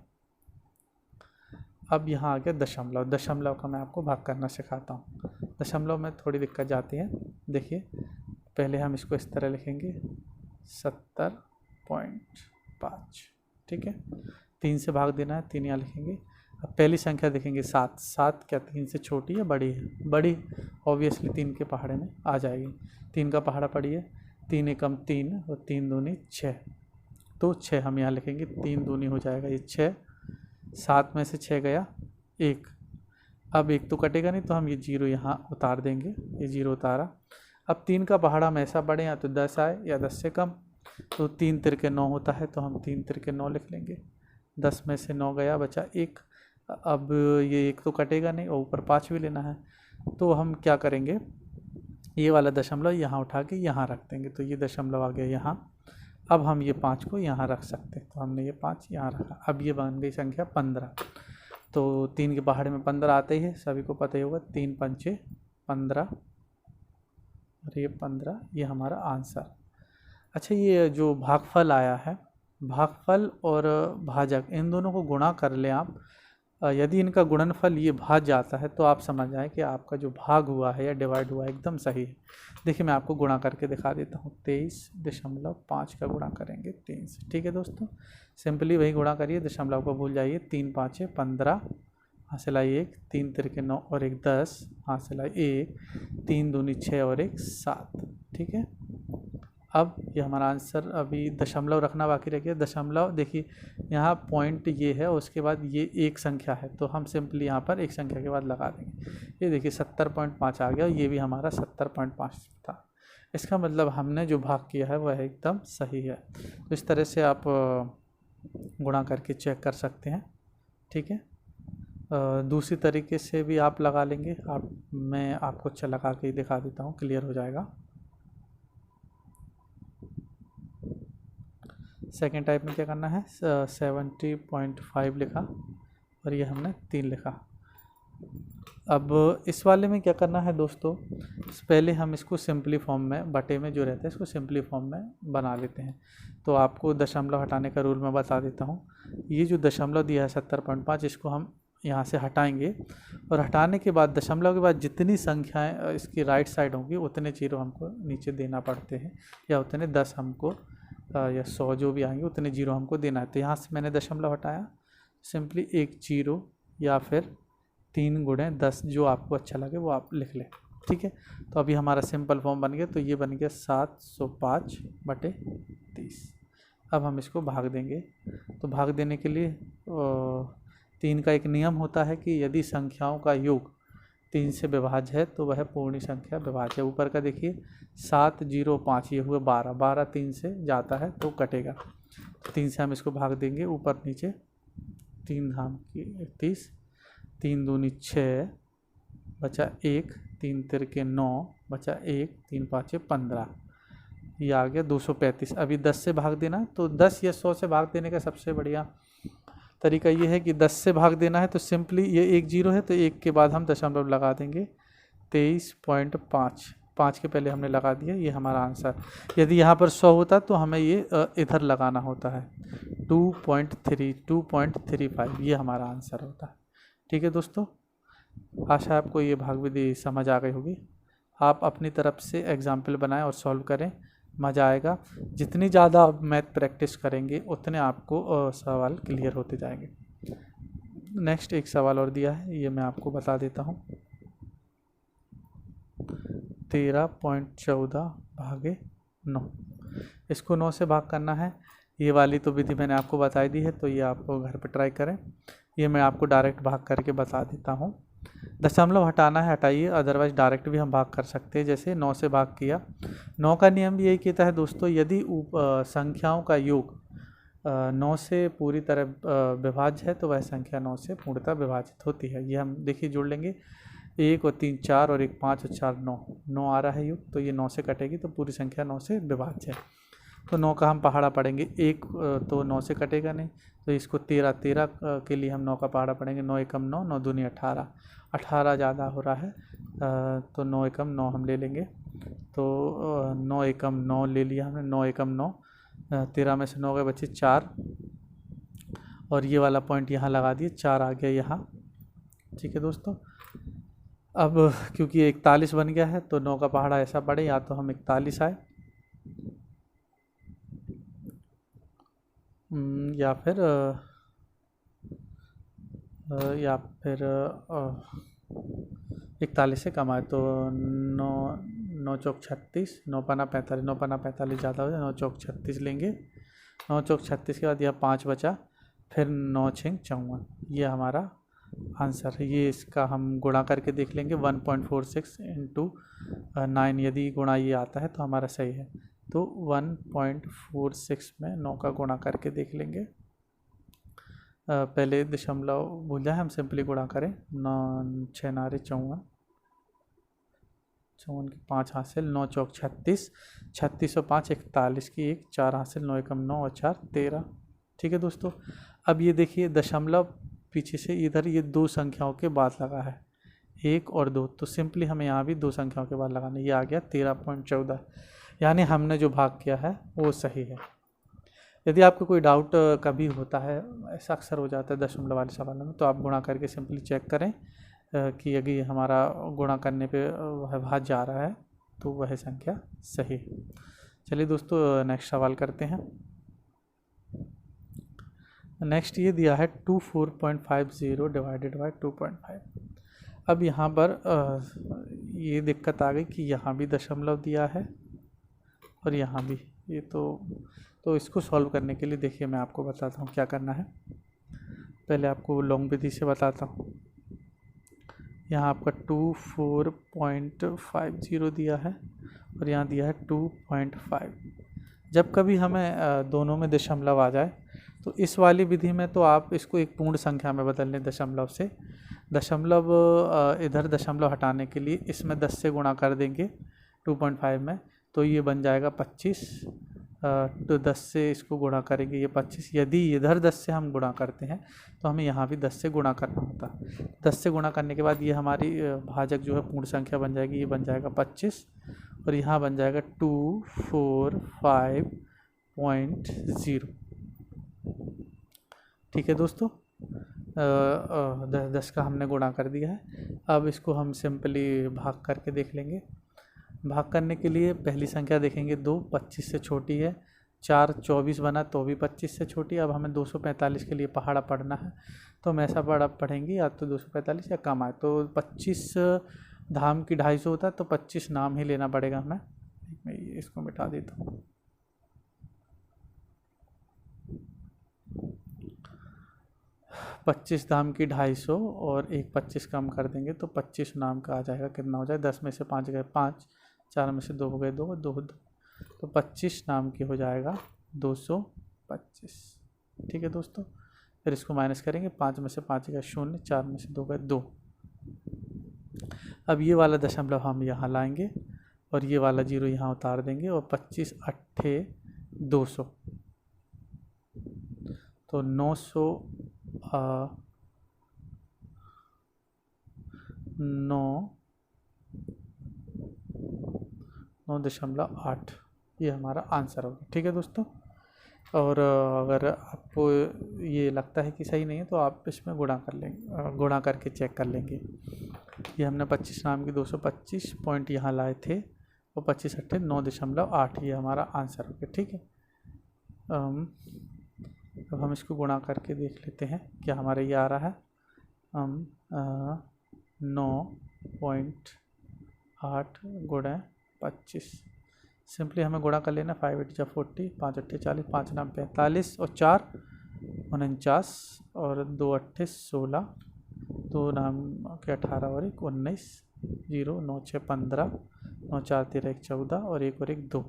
अब यहाँ आ गया दशमलव। दशमलव का मैं आपको भाग करना सिखाता हूँ। दशमलव में थोड़ी दिक्कत जाती है। देखिए, पहले हम इसको इस तरह लिखेंगे 70.5। ठीक है, 3 से भाग देना है, 3 यहाँ लिखेंगे। अब पहली संख्या देखेंगे 7। 7 क्या 3 से छोटी है बड़ी है? बड़ी, ऑब्वियसली 3 के पहाड़े में आ जाएगी। 3 का पहाड़ा पड़ी है, 3 एकम 3 और 3 दूनी 6, तो 6 हम यहाँ लिखेंगे, 3 दूनी हो जाएगा ये 6, 7 में से 6 गया 1। अब 1 तो कटेगा नहीं, तो हम ये 0 यहाँ उतार देंगे, ये 0 उतारा। अब 3 का पहाड़ा हम ऐसा बढ़े या तो 10 आए या 10 से कम, तो 3 तिरके 9 होता है, तो हम 3 तिरके 9 लिख लेंगे। 10 में से 9 गया, बचा 1। अब ये 1 तो कटेगा नहीं और ऊपर 5 भी लेना है, तो हम क्या करेंगे, ये वाला दशमलव यहाँ उठा के यहाँ रख देंगे, तो ये दशमलव आ गया यहाँ। अब हम ये 5 को यहाँ रख सकते हैं, तो हमने ये 5 यहाँ रखा। अब ये बन गई संख्या 15। तो 3 के पहाड़े में 15 आते ही है, सभी को पता ही होगा, 3 पंचे 15 और ये 15, ये हमारा आंसर। अच्छा, ये जो भागफल आया है, भागफल और भाजक इन दोनों को गुणा कर लें आप। यदि इनका गुणनफल ये भाग जाता है तो आप समझ जाएं कि आपका जो भाग हुआ है या डिवाइड हुआ है एकदम सही है। देखिए, मैं आपको गुणा करके दिखा देता हूँ। 23.5 का गुणा करेंगे 3 से। ठीक है दोस्तों, सिंपली वही गुणा करिए, दशमलव को भूल जाइए। 3 5 15, हासिल आई 1, 3 तिरके 9 और 1 10, हासिल आई 1, 3 दूनी 6 और 1 7। ठीक है, अब ये हमारा आंसर। अभी दशमलव रखना बाकी रह गया। दशमलव देखिए, यहाँ पॉइंट ये है और उसके बाद ये एक संख्या है, तो हम सिंपली यहाँ पर एक संख्या के बाद लगा देंगे। ये देखिए 70.5 आ गया, ये भी हमारा 70.5 था। इसका मतलब हमने जो भाग किया है वह एकदम सही है। तो इस तरह से आप गुणा करके चेक कर सकते हैं। ठीक है, दूसरी तरीके से भी आप लगा लेंगे। मैं आपको लगा के दिखा देता हूँ, क्लियर हो जाएगा। सेकेंड टाइप में क्या करना है, 70.5 लिखा और ये हमने 3 लिखा। अब इस वाले में क्या करना है दोस्तों, पहले हम इसको सिंपली फॉर्म में, बटे में जो रहता है इसको सिंपली फॉर्म में बना लेते हैं। तो आपको दशमलव हटाने का रूल मैं बता देता हूँ। ये जो दशमलव दिया है 70.5, इसको हम यहाँ से हटाएंगे और हटाने के बाद दशमलव के बाद जितनी संख्याएं इसकी राइट साइड होंगी उतने 0 हमको नीचे देना पड़ते हैं, या उतने 10 हमको या 100 जो भी आएंगे उतने 0 हमको देना है। तो यहाँ से मैंने दशमलव हटाया, सिंपली एक 0 या फिर 3 गुणे 10, जो आपको अच्छा लगे वो आप लिख लें। ठीक है, तो अभी हमारा सिंपल फॉर्म बन गया। तो ये बन गया 705/30। अब हम इसको भाग देंगे। तो भाग देने के लिए 3 का एक नियम होता है कि यदि संख्याओं का योग 3 से विभाज्य है तो वह पूर्ण संख्या विभाज्य है। ऊपर का देखिए 7 0 5, ये हुए 12, 12 3 से जाता है तो कटेगा। 3 से हम इसको भाग देंगे ऊपर नीचे, 3 धाम की 31, 3 दूनी 6, बचा 1, 3 तिरके 9, बचा 1, 3 5 15, ये आ गया 235। अभी 10 से भाग देना, तो 10 या 100 से भाग देने का सबसे बढ़िया तरीका ये है कि 10 से भाग देना है तो सिंपली ये 1 0 है तो 1 के बाद हम दशमलव लगा देंगे। 23.5 5 के पहले हमने लगा दिया, ये हमारा आंसर। यदि यहाँ पर 100 होता तो हमें ये इधर लगाना होता है, 2.35 ये हमारा आंसर होता है। ठीक है दोस्तों, आशा आपको ये भाग विधि समझ आ गई होगी। आप अपनी तरफ से एग्जाम्पल बनाएं और सॉल्व करें, मज़ा आएगा। जितनी ज़्यादा आप मैथ प्रैक्टिस करेंगे उतने आपको सवाल क्लियर होते जाएंगे। नेक्स्ट एक सवाल और दिया है, ये मैं आपको बता देता हूँ। 13.14 भागे 9, इसको 9 से भाग करना है। ये वाली तो विधि मैंने आपको बताई दी है, तो ये आप घर पर ट्राई करें। ये मैं आपको डायरेक्ट भाग करके बता देता हूँ। दशमलव हटाना है हटाइए, अदरवाइज डायरेक्ट भी हम भाग कर सकते हैं। जैसे 9 से भाग किया, 9 का नियम भी यही कहता है दोस्तों, यदि संख्याओं का योग 9 से पूरी तरह विभाज्य है तो वह संख्या 9 से पूर्णतः विभाजित होती है। ये हम देखिए जोड़ लेंगे, 1 और 3 4 और 1 5 और 4 9 आ रहा है योग, तो ये 9 से कटेगी तो पूरी संख्या 9 से विभाज्य है। तो 9 का हम पहाड़ा पढ़ेंगे, 1 तो 9 से कटेगा नहीं, तो इसको 13 के लिए हम 9 का पहाड़ा पढ़ेंगे। 9 एकम 9, 9 दूनी 18, 18 ज़्यादा हो रहा है, तो 9 एकम 9 हम ले लेंगे। तो 9 एकम 9 ले लिया हमने, 9 एकम 9, 13 में से 9 गए बच्चे 4, और ये वाला पॉइंट यहाँ लगा दिए, 4 आ गया यहाँ। ठीक है दोस्तों, अब क्योंकि 41 बन गया है तो 9 का पहाड़ा ऐसा पड़े, या तो हम 41 आए या फिर 41 से कम आए, तो 9 चौक 36, 9 पन्ना 45, 9 पन्ना 45 ज़्यादा हो जाए, 9 चौक 36 लेंगे। 9 चौक 36 के बाद यह 5 बचा, फिर 9 छिंग 54, ये हमारा आंसर है। ये इसका हम गुणा करके देख लेंगे, 1.46 इंटू 9, यदि गुणा ये आता है तो हमारा सही है। तो 1.46 में 9 का गुणा करके देख लेंगे। पहले दशमलव भूल जाए, हम सिंपली गुणा करें। 9 6 नारे 54, 54 की 5 हासिल, 9 चौक 36, 36 और 5 41 की 1, 4 हासिल, 9 एकम 9 और 4 13। ठीक है दोस्तों, अब ये देखिए दशमलव पीछे से इधर ये 2 संख्याओं के बाद लगा है, 1 और 2, तो सिंपली हमें यहाँ भी 2 संख्याओं के बाद लगाना। ये आ गया 13.14, यानी हमने जो भाग किया है वो सही है। यदि आपको कोई डाउट कभी होता है, ऐसा अक्सर हो जाता है दशमलव वाले सवालों में, तो आप गुणा करके सिंपली चेक करें कि यदि हमारा गुणा करने पे वह भाज्य आ रहा है तो वह संख्या सही है। चलिए दोस्तों, नेक्स्ट सवाल करते हैं। नेक्स्ट ये दिया है 24.50 डिवाइडेड बाई 2.5। अब यहाँ पर ये दिक्कत आ गई कि यहाँ भी दशमलव दिया है और यहाँ भी, ये तो इसको सॉल्व करने के लिए देखिए मैं आपको बताता हूँ क्या करना है। पहले आपको लॉन्ग विधि से बताता हूँ। यहाँ आपका 24.50 दिया है और यहाँ दिया है 2.5। जब कभी हमें दोनों में दशमलव आ जाए तो इस वाली विधि में तो आप इसको एक पूर्ण संख्या में बदल लें दशमलव से। दशमलव इधर दशमलव हटाने के लिए इसमें 10 से गुणा कर देंगे 2.5 में, तो ये बन जाएगा 25। तो 10 से इसको गुणा करेंगे, ये 25। यदि इधर 10 से हम गुणा करते हैं तो हमें यहाँ भी 10 से गुणा करना होता है। 10 से गुणा करने के बाद ये हमारी भाजक जो है पूर्ण संख्या बन जाएगी, ये बन जाएगा 25 और यहाँ बन जाएगा 245.0। ठीक है दोस्तों, 10 का हमने गुणा कर दिया है। अब इसको हम सिंपली भाग करके देख लेंगे। भाग करने के लिए पहली संख्या देखेंगे 2, 25 से छोटी है। 4 24 बना तो भी 25 से छोटी। अब हमें 245 के लिए पहाड़ा पढ़ना है, तो हम ऐसा पढ़ेंगे या तो 245 या कम आए तो 25 धाम की 250 होता है, तो 25 नाम ही लेना पड़ेगा हमें। मैं इसको मिटा देता हूँ। 25 धाम की 250 और एक 25 कम कर देंगे तो 25 नाम का आ जाएगा। कितना हो जाए, 10 में से 5 गए 5, 4 में से 2 हो गए 2, 2 2, तो 25 नाम की हो जाएगा 225। ठीक है दोस्तों, फिर इसको माइनस करेंगे, 5 में से 5 गए 0, 4 में से 2 गए 2। अब ये वाला दशमलव हम यहाँ लाएंगे और ये वाला 0 यहाँ उतार देंगे और 25 अट्ठे 200, तो 900 9 9.8 ये हमारा आंसर होगा। ठीक है दोस्तों, और अगर आपको ये लगता है कि सही नहीं है तो आप इसमें गुणा कर लेंगे, गुणा करके चेक कर लेंगे। ये हमने 25 नाम की 225 पॉइंट यहाँ लाए थे और 25 अट्ठे 9.8 ये हमारा आंसर हो गया। ठीक है, अब हम इसको गुणा करके देख लेते हैं क्या हमारा ये आ रहा है। 9.8 गुणा 25, सिंपली हमें गुणा कर लेना। 5 8 40, 5 अट्ठे 40, 5 नाम 45 और 4 49 और 2 अट्ठे 16, 2 नाम के 18 और 1 19, 0 9 6 15, 9 4 13 1 14 और 1 और 1 2।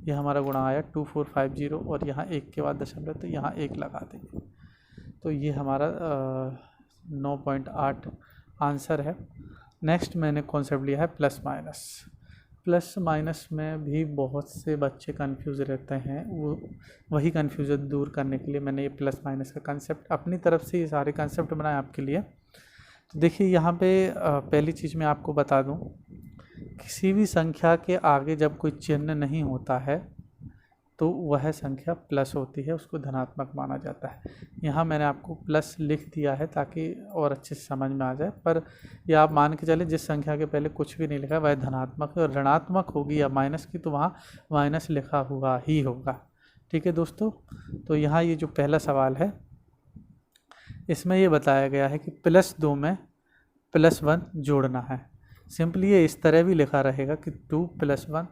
ये हमारा गुणा आया 2450 और यहाँ 1 के बाद दशमलव तो यहाँ 1 लगा देंगे। तो ये हमारा 9.8 आंसर है। नेक्स्ट मैंने कॉन्सेप्ट लिया है प्लस माइनस। प्लस माइनस में भी बहुत से बच्चे कंफ्यूज रहते हैं, वही कंफ्यूजन दूर करने के लिए मैंने ये प्लस माइनस का कंसेप्ट अपनी तरफ से ये सारे कंसेप्ट बनाए आपके लिए। तो देखिए यहाँ पे पहली चीज़ मैं आपको बता दूँ, किसी भी संख्या के आगे जब कोई चिन्ह नहीं होता है तो वह संख्या प्लस होती है, उसको धनात्मक माना जाता है। यहाँ मैंने आपको प्लस लिख दिया है ताकि और अच्छे से समझ में आ जाए, पर यह आप मान के चले जिस संख्या के पहले कुछ भी नहीं लिखा वह धनात्मक है और ऋणात्मक होगी या माइनस की तो वहाँ माइनस लिखा हुआ ही होगा। ठीक है दोस्तों, तो यहाँ ये जो पहला सवाल है इसमें ये बताया गया है कि +2 में +1 जोड़ना है। सिंपली ये इस तरह भी लिखा रहेगा कि 2 + 1,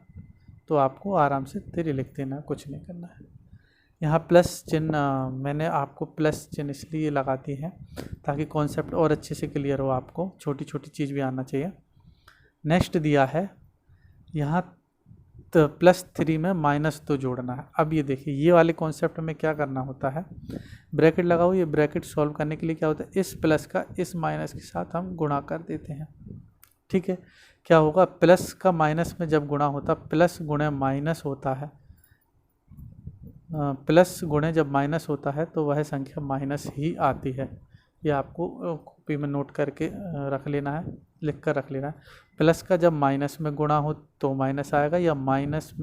तो आपको आराम से 3 लिख देना, कुछ नहीं करना है। यहाँ प्लस चिन्ह मैंने आपको प्लस चिन्ह इसलिए लगा दी है ताकि कॉन्सेप्ट और अच्छे से क्लियर हो, आपको छोटी छोटी चीज़ भी आना चाहिए। नेक्स्ट दिया है यहाँ +3 में -2 जोड़ना है। अब ये देखिए ये वाले कॉन्सेप्ट में क्या करना होता है, ब्रैकेट लगाओ। ये ब्रैकेट सॉल्व करने के लिए क्या होता है, इस प्लस का इस माइनस के साथ हम गुणा कर देते हैं। ठीक है, क्या होगा, प्लस का माइनस में जब गुणा होता, प्लस गुणे माइनस होता है, प्लस गुणे जब माइनस होता है तो वह संख्या माइनस ही आती है। ये आपको कॉपी में नोट करके रख लेना है, लिख कर रख लेना है। प्लस का जब माइनस में गुणा हो तो माइनस आएगा, या माइनस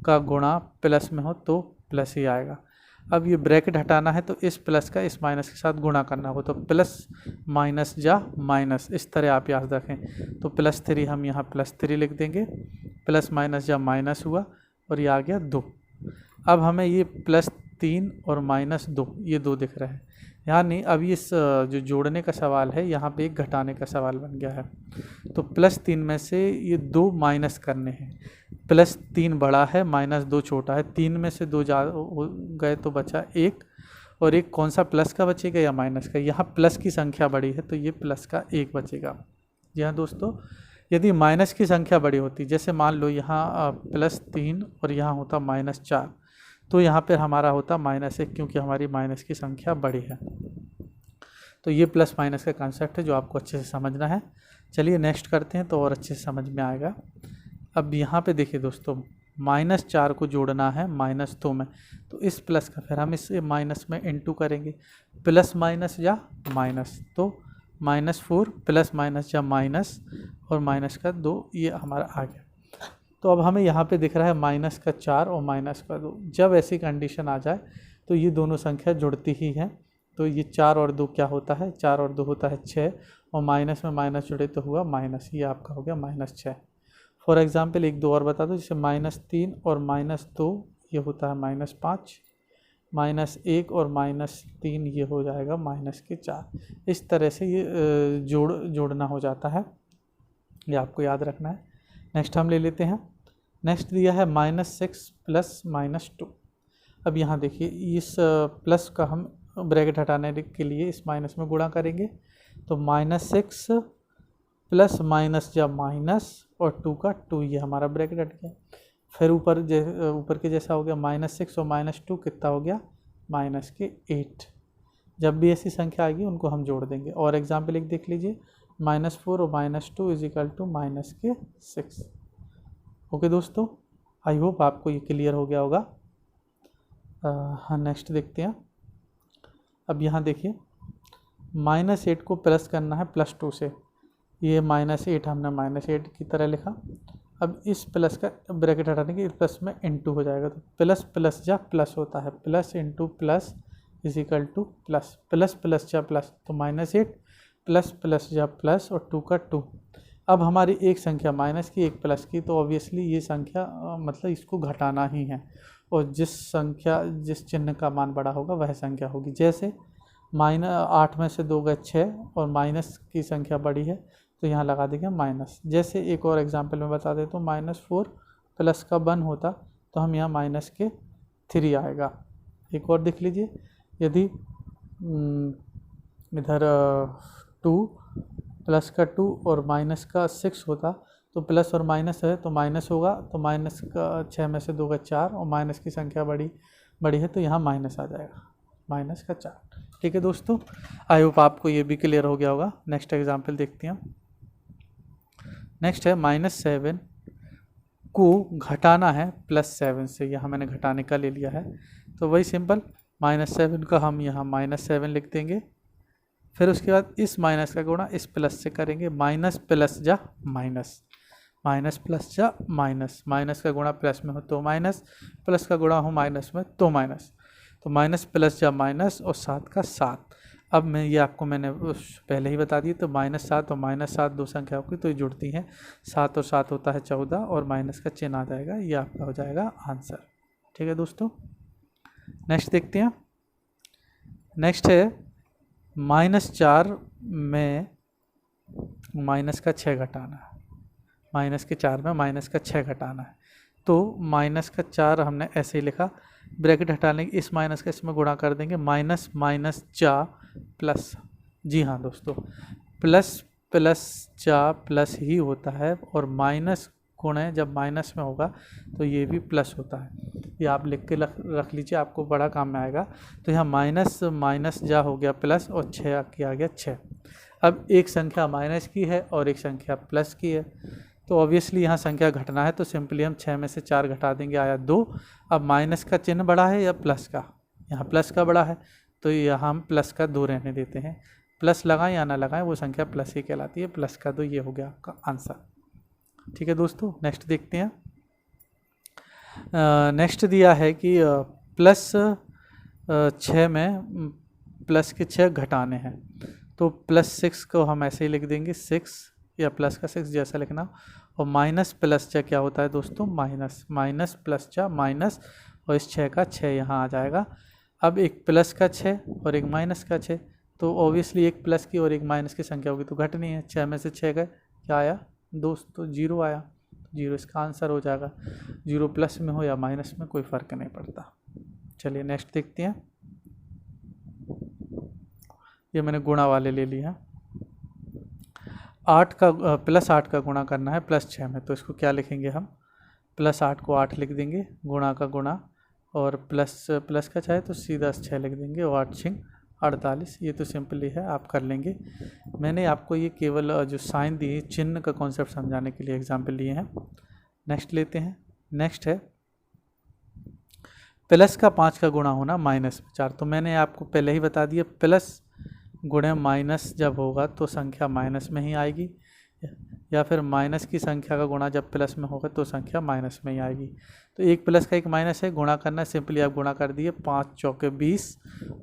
का गुणा प्लस में हो तो प्लस ही आएगा। अब ये ब्रैकेट हटाना है तो इस प्लस का इस माइनस के साथ गुणा करना हो, तो प्लस माइनस जा माइनस, इस तरह आप याद रखें। तो +3 हम यहाँ +3 लिख देंगे, प्लस माइनस जा माइनस हुआ और ये आ गया 2। अब हमें ये +3 और -2 ये 2 दिख रहे हैं यहाँ नहीं। अब इस जो जोड़ने का सवाल है यहाँ पे एक घटाने का सवाल बन गया है। तो +3 में से ये 2 माइनस करने हैं। +3 बड़ा है, -2 छोटा है। 3 में से 2 जा गए तो बचा 1, और एक कौन सा प्लस का बचेगा या माइनस का। यहाँ प्लस की संख्या बड़ी है तो ये प्लस का 1 बचेगा। जी हाँ दोस्तों, यदि माइनस की संख्या बड़ी होती, जैसे मान लो यहाँ +3 और यहाँ होता -4, तो यहाँ पर हमारा होता -1, क्योंकि हमारी माइनस की संख्या बड़ी है। तो ये प्लस माइनस का कंसेप्ट है जो आपको अच्छे से समझना है। चलिए नेक्स्ट करते हैं तो और अच्छे से समझ में आएगा। अब यहाँ पे देखिए दोस्तों, -4 को जोड़ना है -2 में, तो इस प्लस का फिर हम इस माइनस में इंटू करेंगे, प्लस माइनस या माइनस, तो -4 प्लस माइनस या माइनस और माइनस का 2 ये हमारा आ गया। तो अब हमें यहाँ पे दिख रहा है -4 और -2। जब ऐसी कंडीशन आ जाए तो ये दोनों संख्या जुड़ती ही हैं। तो ये 4 और 2 क्या होता है, 4 और 2 होता है 6, और माइनस में माइनस जुड़े तो हुआ माइनस, ये आपका हो गया -6। फॉर एग्जांपल एक दो और बता दो, जैसे -3 और -2 ये होता है -5, -1 और -3 ये हो जाएगा -4। इस तरह से ये जोड़ना हो जाता है, ये आपको याद रखना है। नेक्स्ट हम ले लेते हैं। नेक्स्ट दिया है -6 प्लस -2। अब यहाँ देखिए इस प्लस का हम ब्रैकेट हटाने के लिए इस माइनस में गुणा करेंगे, तो -6 प्लस माइनस या माइनस और 2 का 2, ये हमारा ब्रैकेट हट गया। फिर ऊपर के जैसा हो गया, -6 और -2 कितना हो गया, -8। जब भी ऐसी संख्या आएगी उनको हम जोड़ देंगे। और एग्जाम्पल एक देख लीजिए, -4 और -2 = -6। ओके दोस्तों, आई होप आपको ये क्लियर हो गया होगा। हाँ, नेक्स्ट देखते हैं। अब यहाँ देखिए, -8 को प्लस करना है +2 से, ये -8 हमने -8 की तरह लिखा, अब इस प्लस का ब्रैकेट हटाने के प्लस में इनटू हो जाएगा, तो प्लस प्लस जा प्लस होता है, plus into plus is equal two plus, plus plus जा प्लस तो -8, प्लस प्लस जा प्लस और 2 का 2। अब हमारी एक संख्या माइनस की एक प्लस की, तो ऑब्वियसली ये संख्या मतलब इसको घटाना ही है, और जिस चिन्ह का मान बड़ा होगा वह संख्या होगी। जैसे -8 में से 2 गए 6 और माइनस की संख्या बड़ी है तो यहाँ लगा देंगे माइनस। जैसे एक और एग्जांपल में बता देता हूँ, -4 प्लस का 1 होता तो हम यहाँ माइनस के 3 आएगा। एक और देख लीजिए, यदि इधर 2 प्लस का 2 और माइनस का 6 होता तो प्लस और माइनस है तो माइनस होगा, तो माइनस का 6 में से 2 का 4 और माइनस की संख्या बड़ी है तो यहाँ माइनस आ जाएगा, माइनस का 4। ठीक है दोस्तों, आई होप आपको ये भी क्लियर हो गया होगा। नेक्स्ट एग्जांपल देखते हैं। नेक्स्ट है -7 को घटाना है +7 से, यहाँ मैंने घटाने का ले लिया है तो वही सिंपल -7 का हम यहाँ -7 लिख देंगे। फिर उसके बाद इस माइनस का गुणा इस प्लस से करेंगे, माइनस प्लस जा माइनस, माइनस प्लस जा माइनस, माइनस का गुणा प्लस में हो तो माइनस, प्लस का गुणा हो माइनस में तो माइनस, तो माइनस प्लस जा माइनस और 7 का 7। अब मैंने पहले ही बता दी, तो -7 और -7 दो संख्या होगी तो ये जुड़ती हैं, 7 और 7 होता है 14 और माइनस का चिन्ह आ जाएगा, ये आपका हो जाएगा आंसर। ठीक है दोस्तों, नेक्स्ट देखते हैं। नेक्स्ट है -4 में माइनस का 6 घटाना है, माइनस के 4 में माइनस का 6 घटाना है, तो माइनस का 4 हमने ऐसे ही लिखा, ब्रैकेट हटाने के इस माइनस का इसमें गुणा कर देंगे, माइनस माइनस जा प्लस। जी हाँ दोस्तों, प्लस प्लस जा प्लस ही होता है, और माइनस गुणे जब माइनस में होगा तो ये भी प्लस होता है। ये आप लिख के रख लीजिए, आपको बड़ा काम में आएगा। तो यहाँ माइनस माइनस जा हो गया प्लस और 6 किया गया 6। अब एक संख्या माइनस की है और एक संख्या प्लस की है, तो ऑब्वियसली यहाँ संख्या घटना है, तो सिंपली हम 6 में से 4 घटा देंगे, आया 2। अब माइनस का चिन्ह बड़ा है या प्लस का, यहाँ प्लस का बड़ा है तो यहाँ हम प्लस का 2 रहने देते हैं। प्लस लगाएं या ना लगाएं वो संख्या प्लस ही कहलाती है, प्लस का 2 ये हो गया आपका आंसर। ठीक है दोस्तों, नेक्स्ट देखते हैं। नेक्स्ट दिया है कि प्लस 6 में प्लस के 6 घटाने हैं, तो +6 को हम ऐसे ही लिख देंगे 6 या प्लस का 6 जैसा लिखना, और माइनस प्लस जा क्या होता है दोस्तों माइनस, माइनस प्लस जा माइनस, और इस 6 का 6 यहाँ आ जाएगा। अब एक प्लस का 6 और एक माइनस का 6, तो ऑब्वियसली एक प्लस की और एक माइनस की संख्या होगी तो घटनी है। 6 में से 6 गए, क्या आया दोस्तों 0 आया, 0 इसका आंसर हो जाएगा। 0 प्लस में हो या माइनस में कोई फ़र्क नहीं पड़ता। चलिए नेक्स्ट देखते हैं। ये मैंने गुणा वाले ले लिया। 8 का +8 का गुणा करना है +6 में, तो इसको क्या लिखेंगे हम, +8 को 8 लिख देंगे, गुणा का गुणा, और प्लस का चाहे तो सीधा 6 लिख देंगे, और 8 6 48। ये तो सिंपली है, आप कर लेंगे। मैंने आपको ये केवल जो साइन दी चिन्ह का कॉन्सेप्ट समझाने के लिए एग्जाम्पल लिए हैं। नेक्स्ट लेते हैं। नेक्स्ट है प्लस का 5 का गुणा होना -4, तो मैंने आपको पहले ही बता दिया, प्लस गुणे माइनस जब होगा तो संख्या माइनस में ही आएगी, या फिर माइनस की संख्या का गुणा जब प्लस में होगा तो संख्या माइनस में ही आएगी। तो एक प्लस का एक माइनस है, गुणा करना है, सिंपली आप गुणा कर दिए, 5 चौके 20,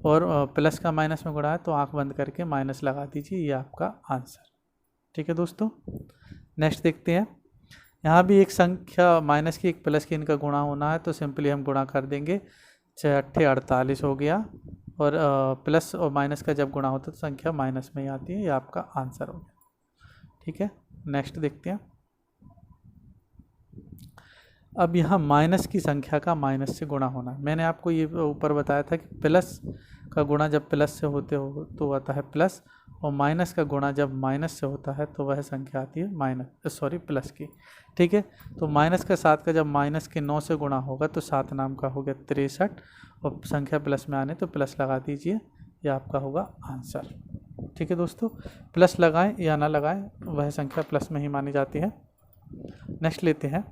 और प्लस का माइनस में गुणा है तो आंख बंद करके माइनस लगा दीजिए, ये आपका आंसर। ठीक है दोस्तों, नेक्स्ट देखते हैं। यहाँ भी एक संख्या माइनस की एक प्लस की इनका गुणा होना है, तो सिंपली हम गुणा कर देंगे, 6 8 48 हो गया, और प्लस और माइनस का जब गुणा होता है तो संख्या माइनस में ही आती है, ये आपका आंसर हो गया। ठीक है, नेक्स्ट देखते हैं। अब यहाँ माइनस की संख्या का माइनस से गुणा होना है। मैंने आपको ये ऊपर बताया था कि प्लस का गुणा जब प्लस से होते हो तो आता है प्लस, और माइनस का गुणा जब माइनस से होता है तो वह संख्या आती है प्लस की। ठीक है, तो माइनस का 7 का जब माइनस के 9 से गुणा होगा तो 7 नाम का हो गया 63, और संख्या प्लस में आने तो प्लस लगा दीजिए, यह आपका होगा आंसर। ठीक है दोस्तों, प्लस लगाएं या ना लगाएं वह संख्या प्लस में ही मानी जाती है। नेक्स्ट लेते हैं।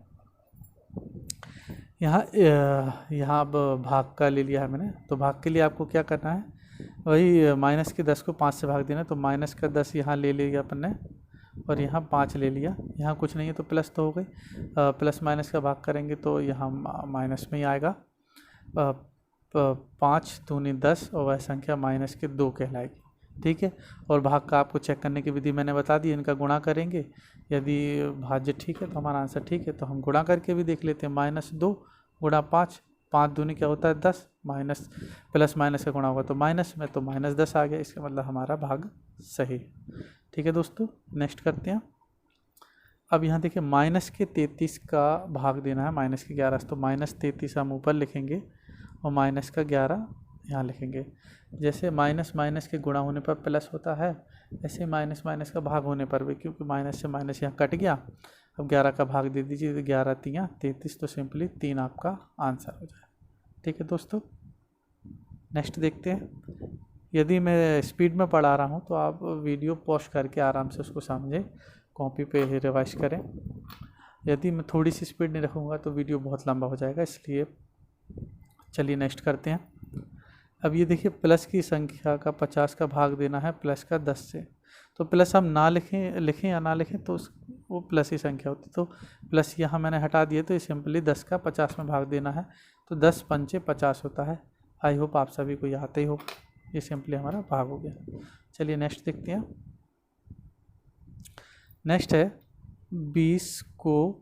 यहाँ अब भाग का ले लिया है मैंने, तो भाग के लिए आपको क्या करना है, वही -10 को 5 से भाग देना, तो -10 यहाँ ले लिया अपन ने, और यहाँ 5 ले लिया, यहाँ कुछ नहीं है तो प्लस तो हो गई, प्लस माइनस का भाग करेंगे तो यहाँ माइनस में ही आएगा। 5 दूनी 10 और वह संख्या माइनस के 2 कहलाएगी। ठीक है, और भाग का आपको चेक करने की विधि मैंने बता दी, इनका गुणा करेंगे, यदि भाज्य ठीक है तो हमारा आंसर ठीक है, तो हम गुणा करके भी देख लेते हैं। -2 गुणा 5, 5 दूनी क्या होता है 10, माइनस प्लस माइनस का गुणा होगा तो माइनस में, तो -10 आ गया, इसका मतलब हमारा भाग सही। ठीक है दोस्तों, नेक्स्ट करते हैं। अब यहाँ देखिए -33 का भाग देना है -11, तो -33 हम ऊपर लिखेंगे और -11 यहाँ लिखेंगे। जैसे माइनस माइनस के गुणा होने पर प्लस होता है, ऐसे माइनस माइनस का भाग होने पर भी, क्योंकि माइनस से माइनस यहाँ कट गया, अब 11 का भाग दे दीजिए, तो 11 3 33, तो सिंपली 3 आपका आंसर हो जाए। ठीक है दोस्तों, नेक्स्ट देखते हैं। यदि मैं स्पीड में पढ़ा रहा हूँ तो आप वीडियो पॉज करके आराम से उसको समझें, कॉपी पे रिवाइज करें। यदि मैं थोड़ी सी स्पीड नहीं रखूँगा तो वीडियो बहुत लंबा हो जाएगा, इसलिए चलिए नेक्स्ट करते हैं। अब ये देखिए प्लस की संख्या का 50 का भाग देना है प्लस का 10 से, तो प्लस हम ना लिखें या ना लिखें तो वो प्लस ही संख्या होती, तो प्लस यहाँ मैंने हटा दिए, तो ये सिंपली 10 का 50 में भाग देना है, तो 10 पंचे 50 होता है। आई होप आप सभी को याद ही हो, ये सिंपली हमारा भाग हो गया। चलिए नेक्स्ट देखते हैं। नेक्स्ट है 20 को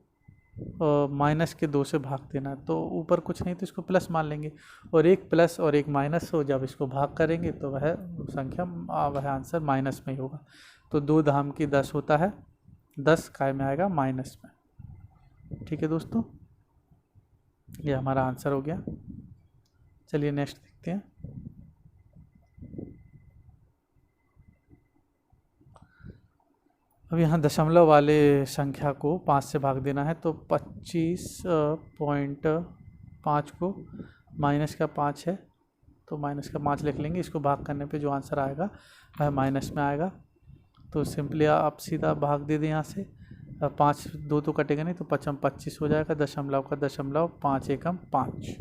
माइनस के 2 से भाग देना है, तो ऊपर कुछ नहीं तो इसको प्लस मान लेंगे, और एक प्लस और एक माइनस हो, जब इसको भाग करेंगे तो वह संख्या वह आंसर माइनस में ही होगा, तो 2 धाम की 10 होता है, 10 काय में आएगा माइनस में। ठीक है दोस्तों, ये हमारा आंसर हो गया। चलिए नेक्स्ट देखते हैं। अब यहाँ दशमलव वाले संख्या को 5 से भाग देना है, तो 25.5 को माइनस का 5 है, तो माइनस का 5 लिख लेंगे, इसको भाग करने पे जो आंसर आएगा वह माइनस में आएगा, तो सिंपली आप सीधा भाग दे दें यहाँ से। 5 2 तो कटेगा नहीं, तो 25 हो जाएगा, दशमलव का दशमलव 5 एकम 5।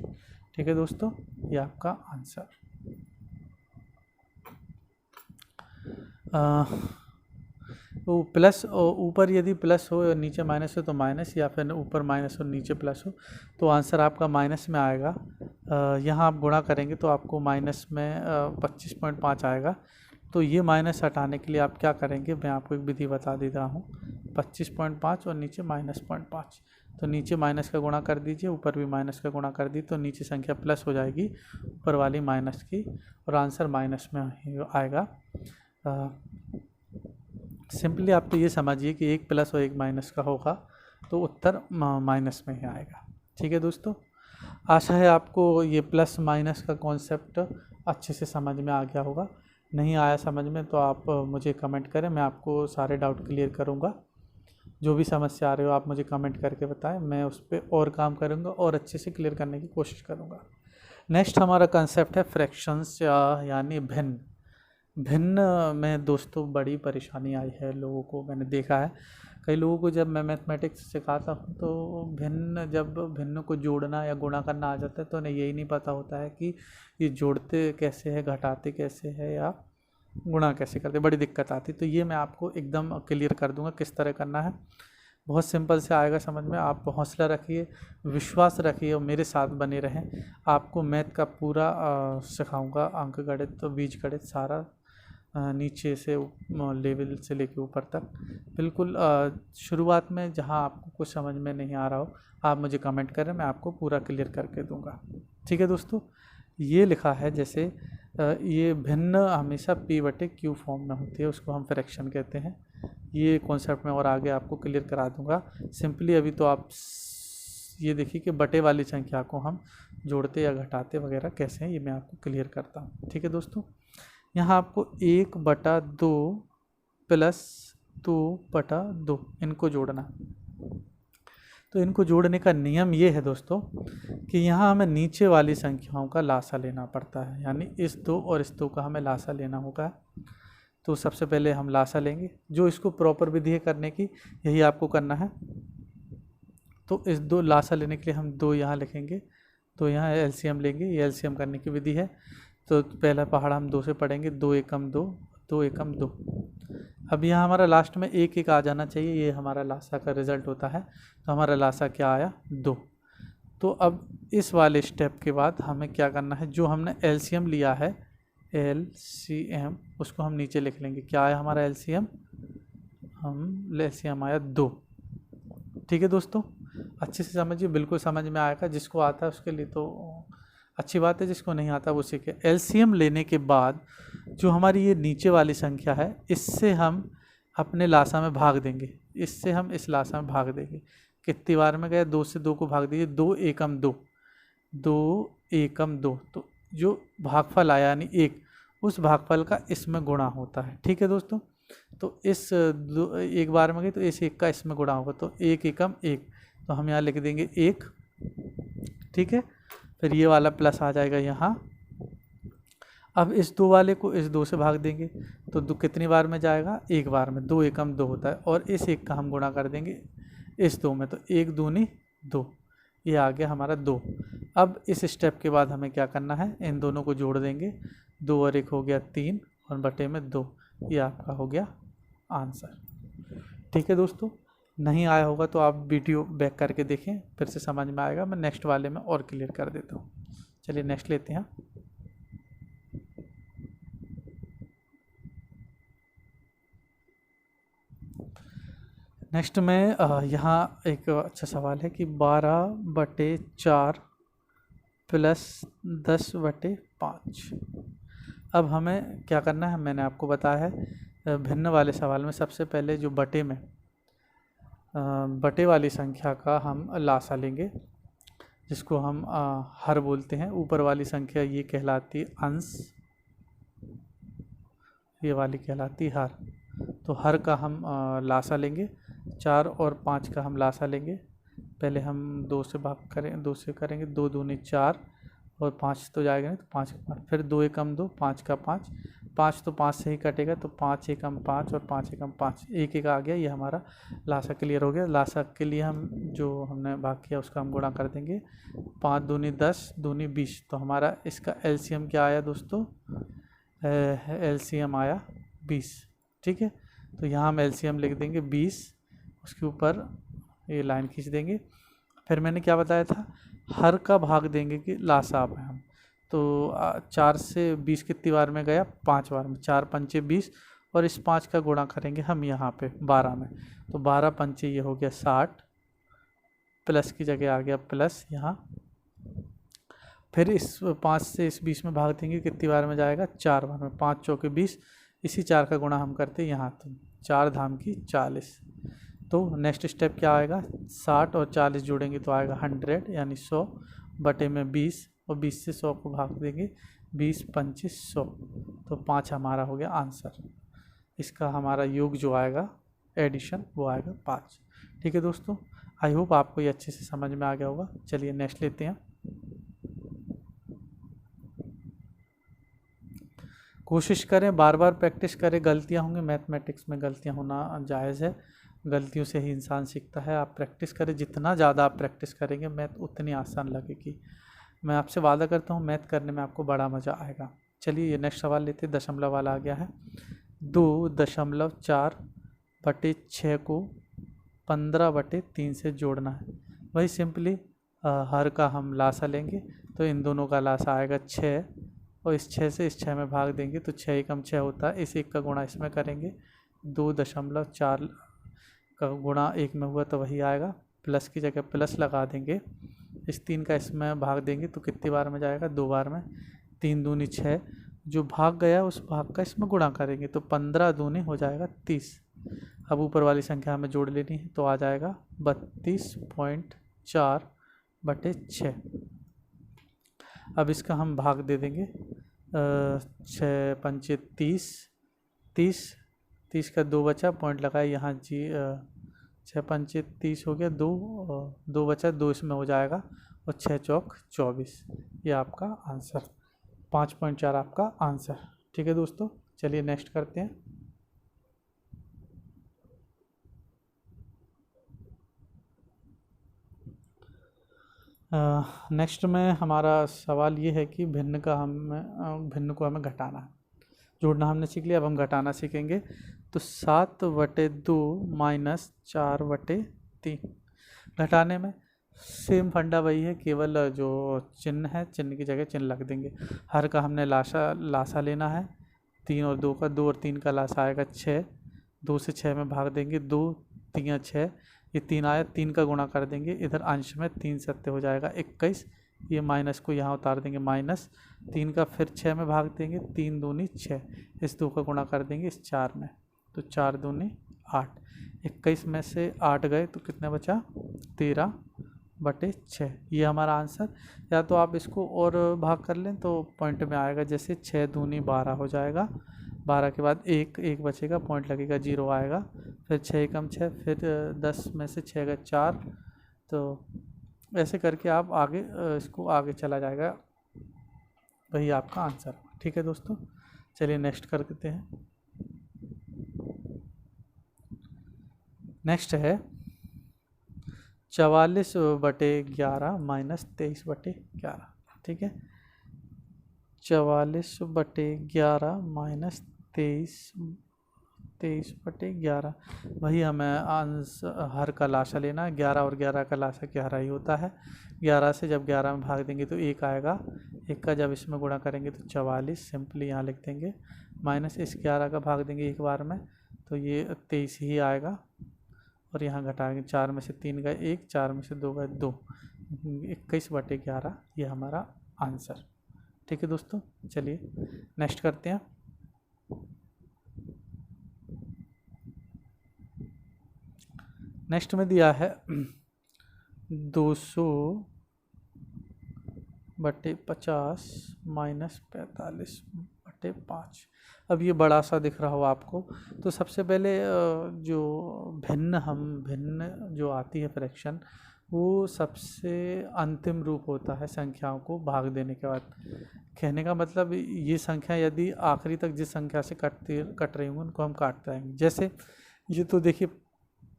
ठीक है दोस्तों, ये आपका आंसर। तो प्लस ऊपर यदि प्लस हो और नीचे माइनस हो तो माइनस, या फिर ऊपर माइनस हो नीचे प्लस हो तो आंसर आपका माइनस में आएगा। यहाँ आप गुणा करेंगे तो आपको माइनस में 25.5 आएगा, तो ये माइनस हटाने के लिए आप क्या करेंगे, मैं आपको एक विधि बता दे रहा हूँ। 25.5 और नीचे -0.5, तो नीचे माइनस का गुणा कर दीजिए, ऊपर भी माइनस का गुणा कर दी, तो नीचे संख्या प्लस हो जाएगी, ऊपर वाली माइनस की, और आंसर माइनस में आएगा। सिंपली आप तो ये समझिए कि एक प्लस और एक माइनस का होगा तो उत्तर माइनस में ही आएगा। ठीक है दोस्तों, आशा है आपको ये प्लस माइनस का कॉन्सेप्ट अच्छे से समझ में आ गया होगा। नहीं आया समझ में तो आप मुझे कमेंट करें, मैं आपको सारे डाउट क्लियर करूँगा। जो भी समस्या आ रही हो आप मुझे कमेंट करके बताएं, मैं उस पर और काम करूँगा और अच्छे से क्लियर करने की कोशिश करूँगा। नेक्स्ट हमारा कंसेप्ट है फ्रैक्शंस, यानी भिन्न। भिन्न में दोस्तों बड़ी परेशानी आई है लोगों को, मैंने देखा है कई लोगों को, जब मैं मैथमेटिक्स सिखाता हूँ तो जब भिन्न को जोड़ना या गुणा करना आ जाता है तो उन्हें यही नहीं पता होता है कि ये जोड़ते कैसे है, घटाते कैसे है, या गुणा कैसे करते, बड़ी दिक्कत आती। तो ये मैं आपको एकदम क्लियर कर दूंगा किस तरह करना है, बहुत सिंपल से आएगा समझ में। आप हौसला रखिए, विश्वास रखिए और मेरे साथ बने रहें। आपको मैथ का पूरा सिखाऊंगा, अंक गणित तो बीज गणित सारा, नीचे से लेवल से लेके ऊपर तक बिल्कुल। शुरुआत में जहां आपको कुछ समझ में नहीं आ रहा हो आप मुझे कमेंट करें, मैं आपको पूरा क्लियर करके दूंगा। ठीक है दोस्तों, ये लिखा है जैसे ये भिन्न हमेशा p/q फॉर्म में होती है, उसको हम फ्रैक्शन कहते हैं। ये कॉन्सेप्ट में और आगे आपको क्लियर करा दूंगा। सिंपली अभी तो आप ये देखिए कि बटे वाली संख्या को हम जोड़ते या घटाते वगैरह कैसे हैं, ये मैं आपको क्लियर करता हूँ। ठीक है दोस्तों, यहाँ आपको 1/2 प्लस 2/2 इनको जोड़ना। तो इनको जोड़ने का नियम ये है दोस्तों कि यहाँ हमें नीचे वाली संख्याओं का लासा लेना पड़ता है, यानी इस 2 और इस 2 का हमें लासा लेना होगा। तो सबसे पहले हम लासा लेंगे, जो इसको प्रॉपर विधि है करने की, यही आपको करना है। तो इस 2 लासा लेने के लिए हम 2 यहाँ लिखेंगे, तो यहाँ एलसीएम लेंगे, ये एलसीएम करने की विधि है। तो पहला पहाड़ा हम 2 से पढ़ेंगे, 2 एकम 2, 2 एकम 2। अब यहाँ हमारा लास्ट में एक एक आ जाना चाहिए, ये हमारा लासा का रिजल्ट होता है। तो हमारा लासा क्या आया 2। तो अब इस वाले स्टेप के बाद हमें क्या करना है, जो हमने एलसीएम लिया है एलसीएम उसको हम नीचे लिख लेंगे। क्या आया हमारा एलसीएम, एलसीएम आया 2। ठीक है दोस्तों, अच्छे से समझिए, बिल्कुल समझ में आएगा। जिसको आता है उसके लिए तो अच्छी बात है, जिसको नहीं आता वो सीखे। एलसीएम लेने के बाद जो हमारी ये नीचे वाली संख्या है, इससे हम अपने लासा में भाग देंगे, इससे हम इस लासा में भाग देंगे। कितनी बार में गया, 2 से 2 को भाग दीजिए, 2 एकम 2, 2 एकम 2। तो जो भागफल आया यानी 1, उस भागफल का इसमें गुणा होता है। ठीक है दोस्तों, तो इस एक बार में गई तो इस 1 का इसमें गुणा होगा, तो 1 एकम 1, तो हम यहाँ लिख देंगे 1। ठीक है, फिर ये वाला प्लस आ जाएगा यहाँ। अब इस 2 वाले को इस 2 से भाग देंगे, तो 2 कितनी बार में जाएगा, 1 बार में, 2 एकम 2 होता है। और इस 1 का हम गुणा कर देंगे इस 2 में, तो 1 दूनी 2, ये आ गया हमारा 2। अब इस स्टेप के बाद हमें क्या करना है, इन दोनों को जोड़ देंगे, 2 और 1 हो गया 3 और बटे में 2, ये आपका हो गया आंसर। ठीक है दोस्तों, नहीं आया होगा तो आप वीडियो बैक करके देखें, फिर से समझ में आएगा। मैं नेक्स्ट वाले में और क्लियर कर देता हूँ। चलिए नेक्स्ट लेते हैं। नेक्स्ट में यहाँ एक अच्छा सवाल है कि 12/4 प्लस 10/5। अब हमें क्या करना है, मैंने आपको बताया है भिन्न वाले सवाल में सबसे पहले जो बटे में बटे वाली संख्या का हम लासा लेंगे, जिसको हम हर बोलते हैं। ऊपर वाली संख्या ये कहलाती अंश, ये वाली कहलाती हर। तो हर का हम लासा लेंगे, 4 और 5 का हम लासा लेंगे। पहले हम 2 से भाग करें, 2 से करेंगे, 2 दूनी 4 और 5 तो जाएगा नहीं, तो 5 का 5, फिर 2 एकम 2, 5 का 5, 5 तो 5 से ही कटेगा, तो 5 एकम 5 और 5 एकम 5, एक एक आ गया। ये हमारा लासा क्लियर हो गया। लासा के लिए हम जो हमने भाग किया उसका हम गुणा कर देंगे, 5 दूनी 10, दूनी 20। तो हमारा इसका एलसीएम क्या आया दोस्तों, एलसीएम आया 20। ठीक है, तो यहाँ हम एलसीएम लिख देंगे 20, उसके ऊपर ये लाइन खींच देंगे। फिर मैंने क्या बताया था, हर का भाग देंगे कि लासा आप हम। तो 4 से 20 कितनी बार में गया, 5 बार में, 4 पंचे 20 और इस 5 का गुणा करेंगे हम यहाँ पे 12 में, तो 12 पंचे ये हो गया 60, प्लस की जगह आ गया प्लस यहाँ। फिर इस 5 से इस 20 में भाग देंगे, कितनी बार में जाएगा, 4 बार में, 5 चौके 20, इसी 4 का गुणा हम करते हैं यहाँ, तो 4 धाम की 40। तो नेक्स्ट स्टेप क्या आएगा, 60 और 40 जोड़ेंगे तो आएगा 100, यानी 100 बटे में 20, और 20 से 100 को भाग देंगे, 20 25 100, तो 5 हमारा हो गया आंसर। इसका हमारा योग जो आएगा एडिशन, वो आएगा 5। ठीक है दोस्तों, आई होप आपको ये अच्छे से समझ में आ गया होगा। चलिए नेक्स्ट लेते हैं। कोशिश करें, बार बार प्रैक्टिस करें, गलतियां होंगी, मैथमेटिक्स में गलतियां होना जायज़ है, गलतियों से ही इंसान सीखता है। आप प्रैक्टिस करें, जितना ज़्यादा आप प्रैक्टिस करेंगे मैथ उतनी आसान लगेगी। मैं आपसे वादा करता हूँ मैथ करने में आपको बड़ा मज़ा आएगा। चलिए ये नेक्स्ट सवाल लेते हैं, दशमलव वाला आ गया है। 2.4 बटे 6 को 15/3 से जोड़ना है। वही सिंपली हर का हम लासा लेंगे, तो इन दोनों का लासा आएगा 6, और इस 6 से इस 6 में भाग देंगे, तो 6 एकम 6 होता है, इस 1 का गुणा इसमें करेंगे, 2.4 का गुणा 1 में हुआ तो वही आएगा, प्लस की जगह प्लस लगा देंगे, इस 3 का इसमें भाग देंगे तो कितनी बार में जाएगा, 2 बार में, 3 दूनी 6, जो भाग गया उस भाग का इसमें गुणा करेंगे, तो 15 दूनी हो जाएगा 30। अब ऊपर वाली संख्या हमें जोड़ लेनी है, तो आ जाएगा 32.4 बटे 6। अब इसका हम भाग दे देंगे, 6 पंचे 30, 30 का 2 बचा, पॉइंट लगाए यहाँ जी, 6 पंचे 30 हो गया, 2 बचा, 2 इसमें हो जाएगा, और 6 चौक 24, ये आपका आंसर, 5.4 आपका आंसर। ठीक है दोस्तों, चलिए नेक्स्ट करते हैं। नेक्स्ट में हमारा सवाल ये है कि भिन्न को हमें घटाना है। जोड़ना हमने सीख लिया, अब हम घटाना सीखेंगे। तो 7/2 माइनस 4/3। घटाने में सेम फंडा वही है, केवल जो चिन्ह है चिन्ह की जगह चिन्ह रख देंगे। हर का हमने लासा लेना है, 3 और 2 का, 2 और 3 का लासा आएगा 6, 2 से 6 में भाग देंगे, 2 3 6, ये 3 आया, 3 का गुणा कर देंगे, इधर अंश में 3 सत्ते हो जाएगा 21, ये माइनस को यहाँ उतार देंगे, माइनस 3 का फिर 6 में भाग देंगे, 3 दूनी 6, इस 2 का गुणा कर देंगे इस 4 में, तो 4 दूनी 8, 21 में से 8 गए तो कितना बचा 13/6, ये हमारा आंसर। या तो आप इसको और भाग कर लें तो पॉइंट में आएगा, जैसे 6 दूनी 12 हो जाएगा, 12 के बाद एक बचेगा, पॉइंट लगेगा, 0 आएगा, फिर 6 एकम 6, फिर 10 में से 6 गए 4, तो ऐसे करके आप आगे इसको आगे चला जाएगा, वही आपका आंसर। ठीक है दोस्तों, चलिए नेक्स्ट कर देते हैं। नेक्स्ट है 44/11 माइनस 23/11। ठीक है, 44/11 माइनस 23/11, वही हमें आंसर हर का लाशा लेना है। 11 और 11 का लाशा 11 ही होता है। 11 से जब 11 में भाग देंगे तो 1 आएगा, 1 का जब इसमें गुणा करेंगे तो 44, सिंपली यहाँ लिख देंगे, माइनस इस 11 का भाग देंगे एक बार में तो ये 23 ही आएगा, और यहाँ घटाएंगे, 4 में से 3 गए 1, 4 में से 2 गए 2, 21/11 ये हमारा आंसर। ठीक है दोस्तों, चलिए नेक्स्ट करते हैं। नेक्स्ट में दिया है 200/50 माइनस 45/5। अब ये बड़ा सा दिख रहा हो आपको, तो सबसे पहले जो भिन्न जो आती है फ्रैक्शन, वो सबसे अंतिम रूप होता है संख्याओं को भाग देने के बाद। कहने का मतलब ये संख्या यदि आखिरी तक जिस संख्या से कट रही होंगी उनको हम काटते आएंगे। जैसे ये तो देखिए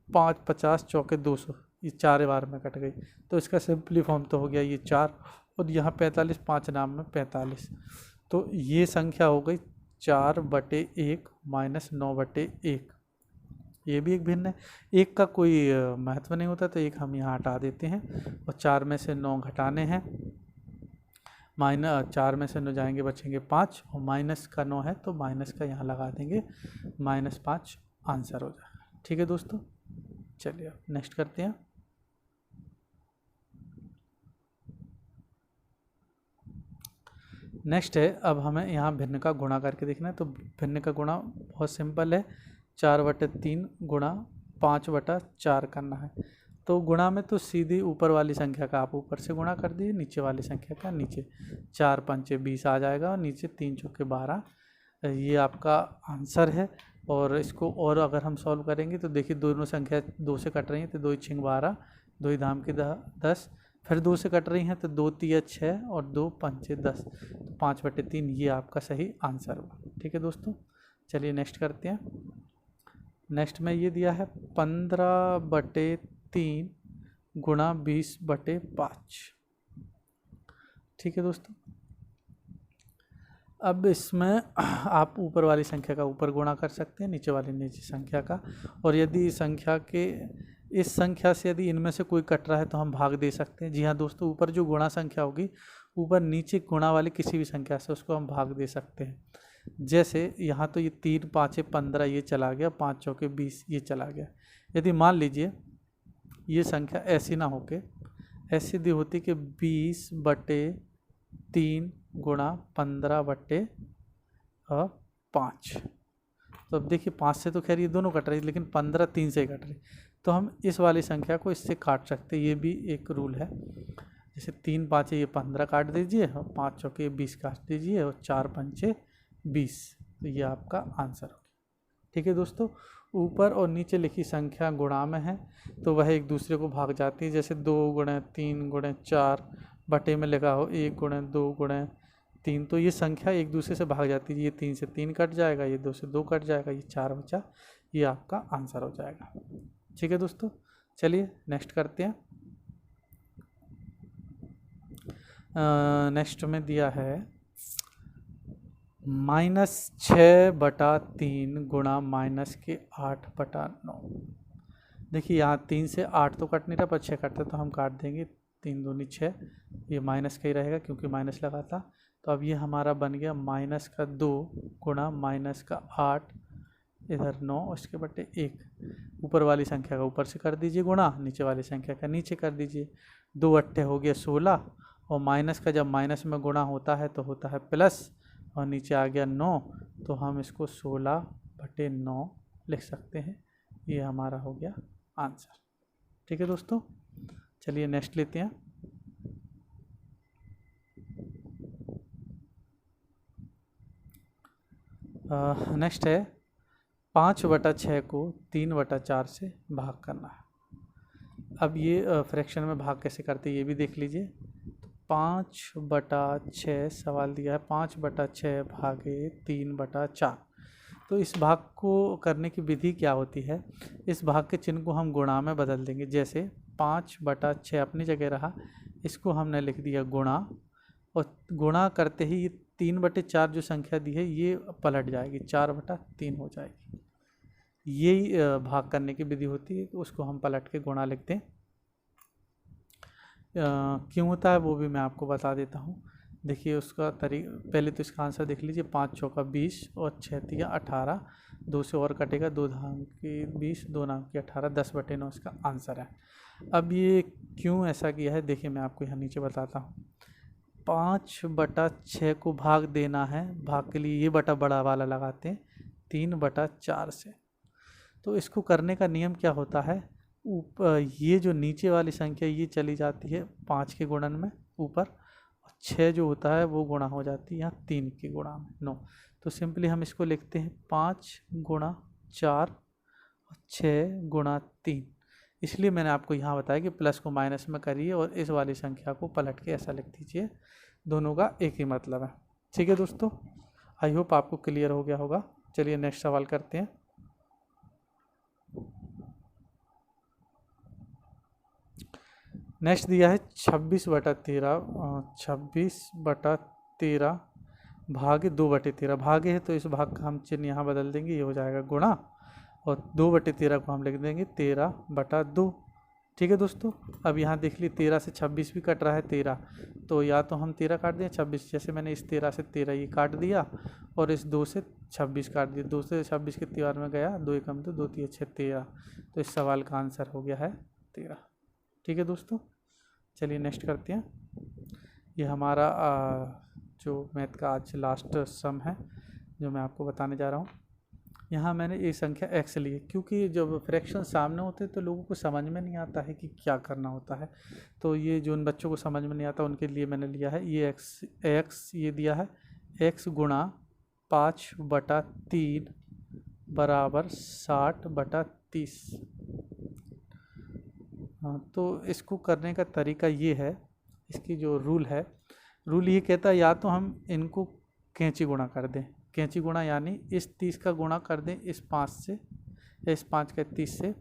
5 50 चौके 200, ये 4 बार में कट गई, तो इसका सिंपली फॉर्म तो हो गया ये 4, और यहाँ 45, 5 नाम में 45, तो ये संख्या हो गई 4/1 माइनस 9/1। ये भी एक भिन्न है, एक का कोई महत्व नहीं होता, तो एक हम यहाँ हटा देते हैं, और 4 में से 9 घटाने हैं, -4 में से 9 जाएंगे, बचेंगे 5, और माइनस का 9 है तो माइनस का यहाँ लगा देंगे, -5 आंसर हो जाएगा। ठीक है दोस्तों, चलिए अब नेक्स्ट करते हैं। नेक्स्ट है, अब हमें यहाँ भिन्न का गुणा करके देखना है। तो भिन्न का गुणा बहुत सिंपल है, 4/3 गुणा 5/4 करना है। तो गुणा में तो सीधी ऊपर वाली संख्या का आप ऊपर से गुणा कर दीजिए, नीचे वाली संख्या का नीचे, 4 पंचे 20 आ जाएगा, और नीचे 3 चौके 12, ये आपका आंसर है। और इसको और अगर हम सॉल्व करेंगे तो देखिए दोनों संख्या 2 से कट रही हैं, तो 2 6 12, 2 धाम के 10, फिर 2 से कट रही हैं तो 2 3 6 और 2 5 10, तो 5/3 ये आपका सही आंसर हुआ। ठीक है दोस्तों, चलिए नेक्स्ट करते हैं। नेक्स्ट में ये दिया है 15/3 गुणा 20/5। ठीक है दोस्तों, अब इसमें आप ऊपर वाली संख्या का ऊपर गुणा कर सकते हैं, नीचे वाली नीचे संख्या का, और यदि संख्या के इस संख्या से यदि इनमें से कोई कट रहा है तो हम भाग दे सकते हैं। जी हाँ दोस्तों, ऊपर जो गुणा संख्या होगी, ऊपर नीचे गुणा वाली किसी भी संख्या से उसको हम भाग दे सकते हैं। जैसे यहाँ तो ये 3 5 15 ये चला गया, 5 चौके 20 ये चला गया। यदि मान लीजिए ये संख्या ऐसी ना होके ऐसी दी होती कि 20/3 गुणा 15/5, तो अब देखिए 5 से तो खैर ये दोनों कट रही, लेकिन 15 3 से कट रही, तो हम इस वाली संख्या को इससे काट सकते हैं। ये भी एक रूल है, जैसे 3 5 ये 15 काट दीजिए, और 5 चौके 20 काट दीजिए, और 4 पंचे 20, तो ये आपका आंसर होगा। ठीक है दोस्तों, ऊपर और नीचे लिखी संख्या गुणा में है तो वह एक दूसरे को भाग जाती है। जैसे 2 गुणे 3 गुणे 4 बटे में लिखा हो 1 गुणे 2 गुणे 3, तो ये संख्या एक दूसरे से भाग जाती है। ये 3 से 3 कट जाएगा, ये 2 से 2 कट जाएगा, ये 4 बचा, ये आपका आंसर हो जाएगा। ठीक है दोस्तों, चलिए नेक्स्ट करते हैं। नेक्स्ट में दिया है -6/3 गुणा -8/9। देखिए यहाँ 3 से 8 तो कट नहीं रहा, पर 6 कटता तो हम काट देंगे। 3 दूनी 6, ये माइनस का ही रहेगा क्योंकि माइनस लगा था। तो अब ये हमारा बन गया -2 गुणा -8, इधर 9, उसके बटे 1। ऊपर वाली संख्या का ऊपर से कर दीजिए गुणा, नीचे वाली संख्या का नीचे कर दीजिए। 2 अट्ठे हो गया 16, और माइनस का जब माइनस में गुणा होता है तो होता है प्लस, और नीचे आ गया 9, तो हम इसको 16/9 लिख सकते हैं। ये हमारा हो गया आंसर। ठीक है दोस्तों, चलिए नेक्स्ट लेते हैं। नेक्स्ट है 5/6 को 3/4 से भाग करना है। अब ये फ्रैक्शन में भाग कैसे करते हैं ये भी देख लीजिए। तो 5/6 सवाल दिया है, 5/6 भागे 3/4। तो इस भाग को करने की विधि क्या होती है, इस भाग के चिन्ह को हम गुणा में बदल देंगे। जैसे 5/6 अपनी जगह रहा, इसको हमने लिख दिया गुणा, और गुणा करते ही ये 3/4 जो संख्या दी है ये पलट जाएगी, 4/3 हो जाएगी। यही भाग करने की विधि होती है, उसको हम पलट के गुणा लिखते हैं। क्यों होता है वो भी मैं आपको बता देता हूँ। देखिए उसका पहले तो इसका आंसर देख लीजिए। 5 चौका 20 और 6 तिया 18, 2 से और कटेगा, 2 धाम की 20, 2 नाम की 18, 10/9 इसका आंसर है। अब ये क्यों ऐसा किया है देखिए मैं आपको यहाँ नीचे बताता हूँ। 5/6 को भाग देना है, भाग के लिए ये बटा बड़ा वाला लगाते हैं 3/4 से। तो इसको करने का नियम क्या होता है, ये जो नीचे वाली संख्या ये चली जाती है 5 के गुणन में ऊपर, और 6 जो होता है वो गुणा हो जाती है यहाँ 3 के गुणा में 9। तो सिंपली हम इसको लिखते हैं 5x4 और 6x3। इसलिए मैंने आपको यहाँ बताया कि प्लस को माइनस में करिए और इस वाली संख्या को पलट के ऐसा लिख दीजिए। दोनों का एक ही मतलब है। ठीक है दोस्तों, आई होप आपको क्लियर हो गया होगा। चलिए नेक्स्ट सवाल करते हैं। नेक्स्ट दिया है 26/13 भागे 2/13। भागे है तो इस भाग का हम चिन्ह यहाँ बदल देंगे, ये हो जाएगा गुणा, और 2/13 को हम लिख देंगे 13/2। ठीक है दोस्तों, अब यहाँ देख लीजिए 13 से 26 भी कट रहा है 13, तो या तो हम 13 काट दें 26, जैसे मैंने इस 13 से 13 ये काट दिया, और इस 2 से 26 काट दिया। 2 से 26 के त्योहार में गया, 2 एकम तो 2 3 6 13। तो इस सवाल का आंसर हो गया है 13। ठीक है दोस्तों, चलिए नेक्स्ट करते हैं। ये हमारा जो मैथ का आज लास्ट सम है जो मैं आपको बताने जा रहा हूँ। यहाँ मैंने ये संख्या x ली है, क्योंकि जब फ्रैक्शन सामने होते हैं तो लोगों को समझ में नहीं आता है कि क्या करना होता है। तो ये जो उन बच्चों को समझ में नहीं आता उनके लिए मैंने लिया है ये x ये दिया है x गुणा 5/3 बराबर 60/30। हाँ, तो इसको करने का तरीका ये है, इसकी जो रूल है, रूल ये कहता है या तो हम इनको कैंची गुणा कर दें, कैंची गुणा यानी इस 30 का गुणा कर दें इस 5 से, या इस 5 का 30 से,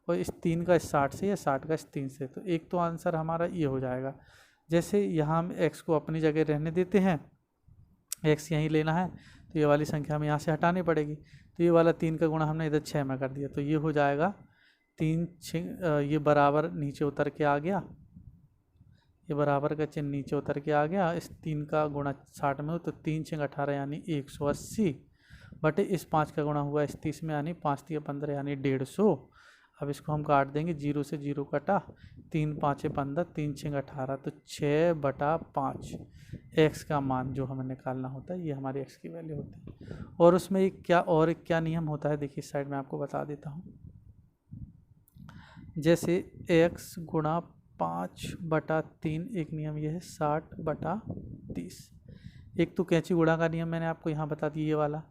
और इस 3 का इस 60 से, या 60 का इस 3 से। तो एक तो आंसर हमारा ये हो जाएगा। जैसे यहाँ हम x को अपनी जगह रहने देते हैं, x यहीं लेना है, तो ये वाली संख्या हमें यहाँ से हटानी पड़ेगी। तो ये वाला 3 का गुणा हमने इधर 6 में कर दिया, तो ये हो जाएगा 3 6, ये बराबर नीचे उतर के आ गया, ये बराबर का चिन्ह नीचे उतर के आ गया। इस 3 का गुणा 60 में हो तो 3 6 18 यानी 180, बटे इस 5 का गुणा हुआ इस 30 में यानी 5 3 15 यानी 150। अब इसको हम काट देंगे, 0 से 0 कटा, 3 5 15, 3 6 18, तो 6/5 x का मान जो हमें निकालना होता है, ये हमारी x की वैल्यू होती है। और उसमें एक क्या नियम होता है देखिए, इस साइड में आपको बता देता हूँ। जैसे x गुणा 5/3, एक नियम ये है 60/30। एक तो कैंची गुणा का नियम मैंने आपको यहाँ बता दिया ये वाला।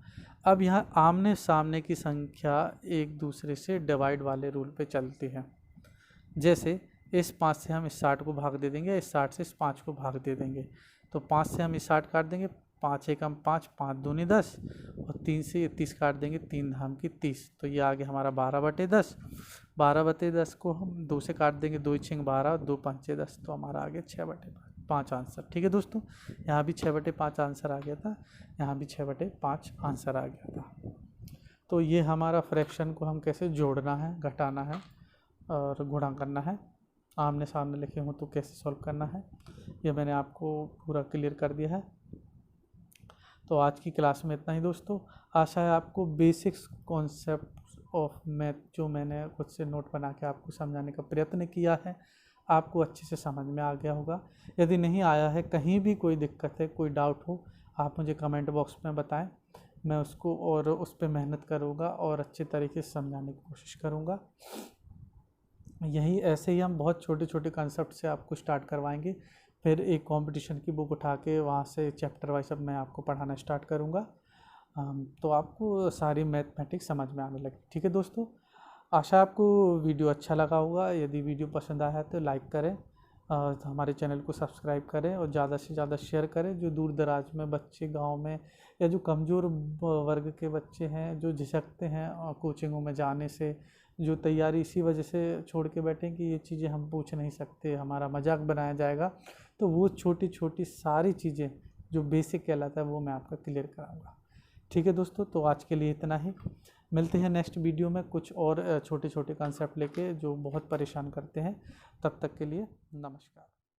अब यहाँ आमने सामने की संख्या एक दूसरे से डिवाइड वाले रूल पे चलती है। जैसे इस 5 से हम इस 60 को भाग दे देंगे, इस 60 से इस 5 को भाग दे देंगे, तो 5 से हम इस 60 काट देंगे, 5 एकम 5, 5 दूनी 10, और 3 से 30 काट देंगे, 3 धाम की 30, तो ये आ गया हमारा 12/10। 12/10 को हम 2 से काट देंगे, 2 6 12, 2 5 10, तो हमारा आ गया 6/5। 5 आंसर। ठीक है दोस्तों, यहाँ भी 6/5 आंसर आ गया था, यहाँ भी 6/5 आंसर आ गया था। तो ये हमारा फ्रैक्शन को हम कैसे जोड़ना है, घटाना है और गुणा करना है, आमने सामने लिखे हों तो कैसे सॉल्व करना है, ये मैंने आपको पूरा क्लियर कर दिया है। तो आज की क्लास में इतना ही दोस्तों। आशा है आपको बेसिक्स कॉन्सेप्ट ऑफ मैथ जो मैंने खुद से नोट बना के आपको समझाने का प्रयत्न किया है, आपको अच्छे से समझ में आ गया होगा। यदि नहीं आया है, कहीं भी कोई दिक्कत है, कोई डाउट हो, आप मुझे कमेंट बॉक्स में बताएं, मैं उसको और उस पर मेहनत करूँगा और अच्छे तरीके से समझाने की कोशिश करूँगा। यही ऐसे ही हम बहुत छोटे छोटे कंसेप्ट से आपको स्टार्ट करवाएंगे, फिर एक कंपटीशन की बुक उठा के वहाँ से चैप्टर वाइज अब मैं आपको पढ़ाना स्टार्ट करूँगा, तो आपको सारी मैथमेटिक्स समझ में आने लगी। ठीक है दोस्तों, आशा आपको वीडियो अच्छा लगा होगा। यदि वीडियो पसंद आया है तो लाइक करें, हमारे चैनल को सब्सक्राइब करें और ज़्यादा से ज़्यादा शेयर करें। जो दूर दराज में बच्चे, गांव में, या जो कमज़ोर वर्ग के बच्चे हैं, जो झिझकते हैं कोचिंगों में जाने से, जो तैयारी इसी वजह से छोड़ के बैठे कि ये चीज़ें हम पूछ नहीं सकते, हमारा मजाक बनाया जाएगा, तो वो छोटी छोटी सारी चीज़ें जो बेसिक कहलाता है वो मैं आपका क्लियर कराऊँगा। ठीक है दोस्तों, तो आज के लिए इतना ही। मिलते हैं नेक्स्ट वीडियो में कुछ और छोटे छोटे कॉन्सेप्ट लेके जो बहुत परेशान करते हैं। तब तक के लिए नमस्कार।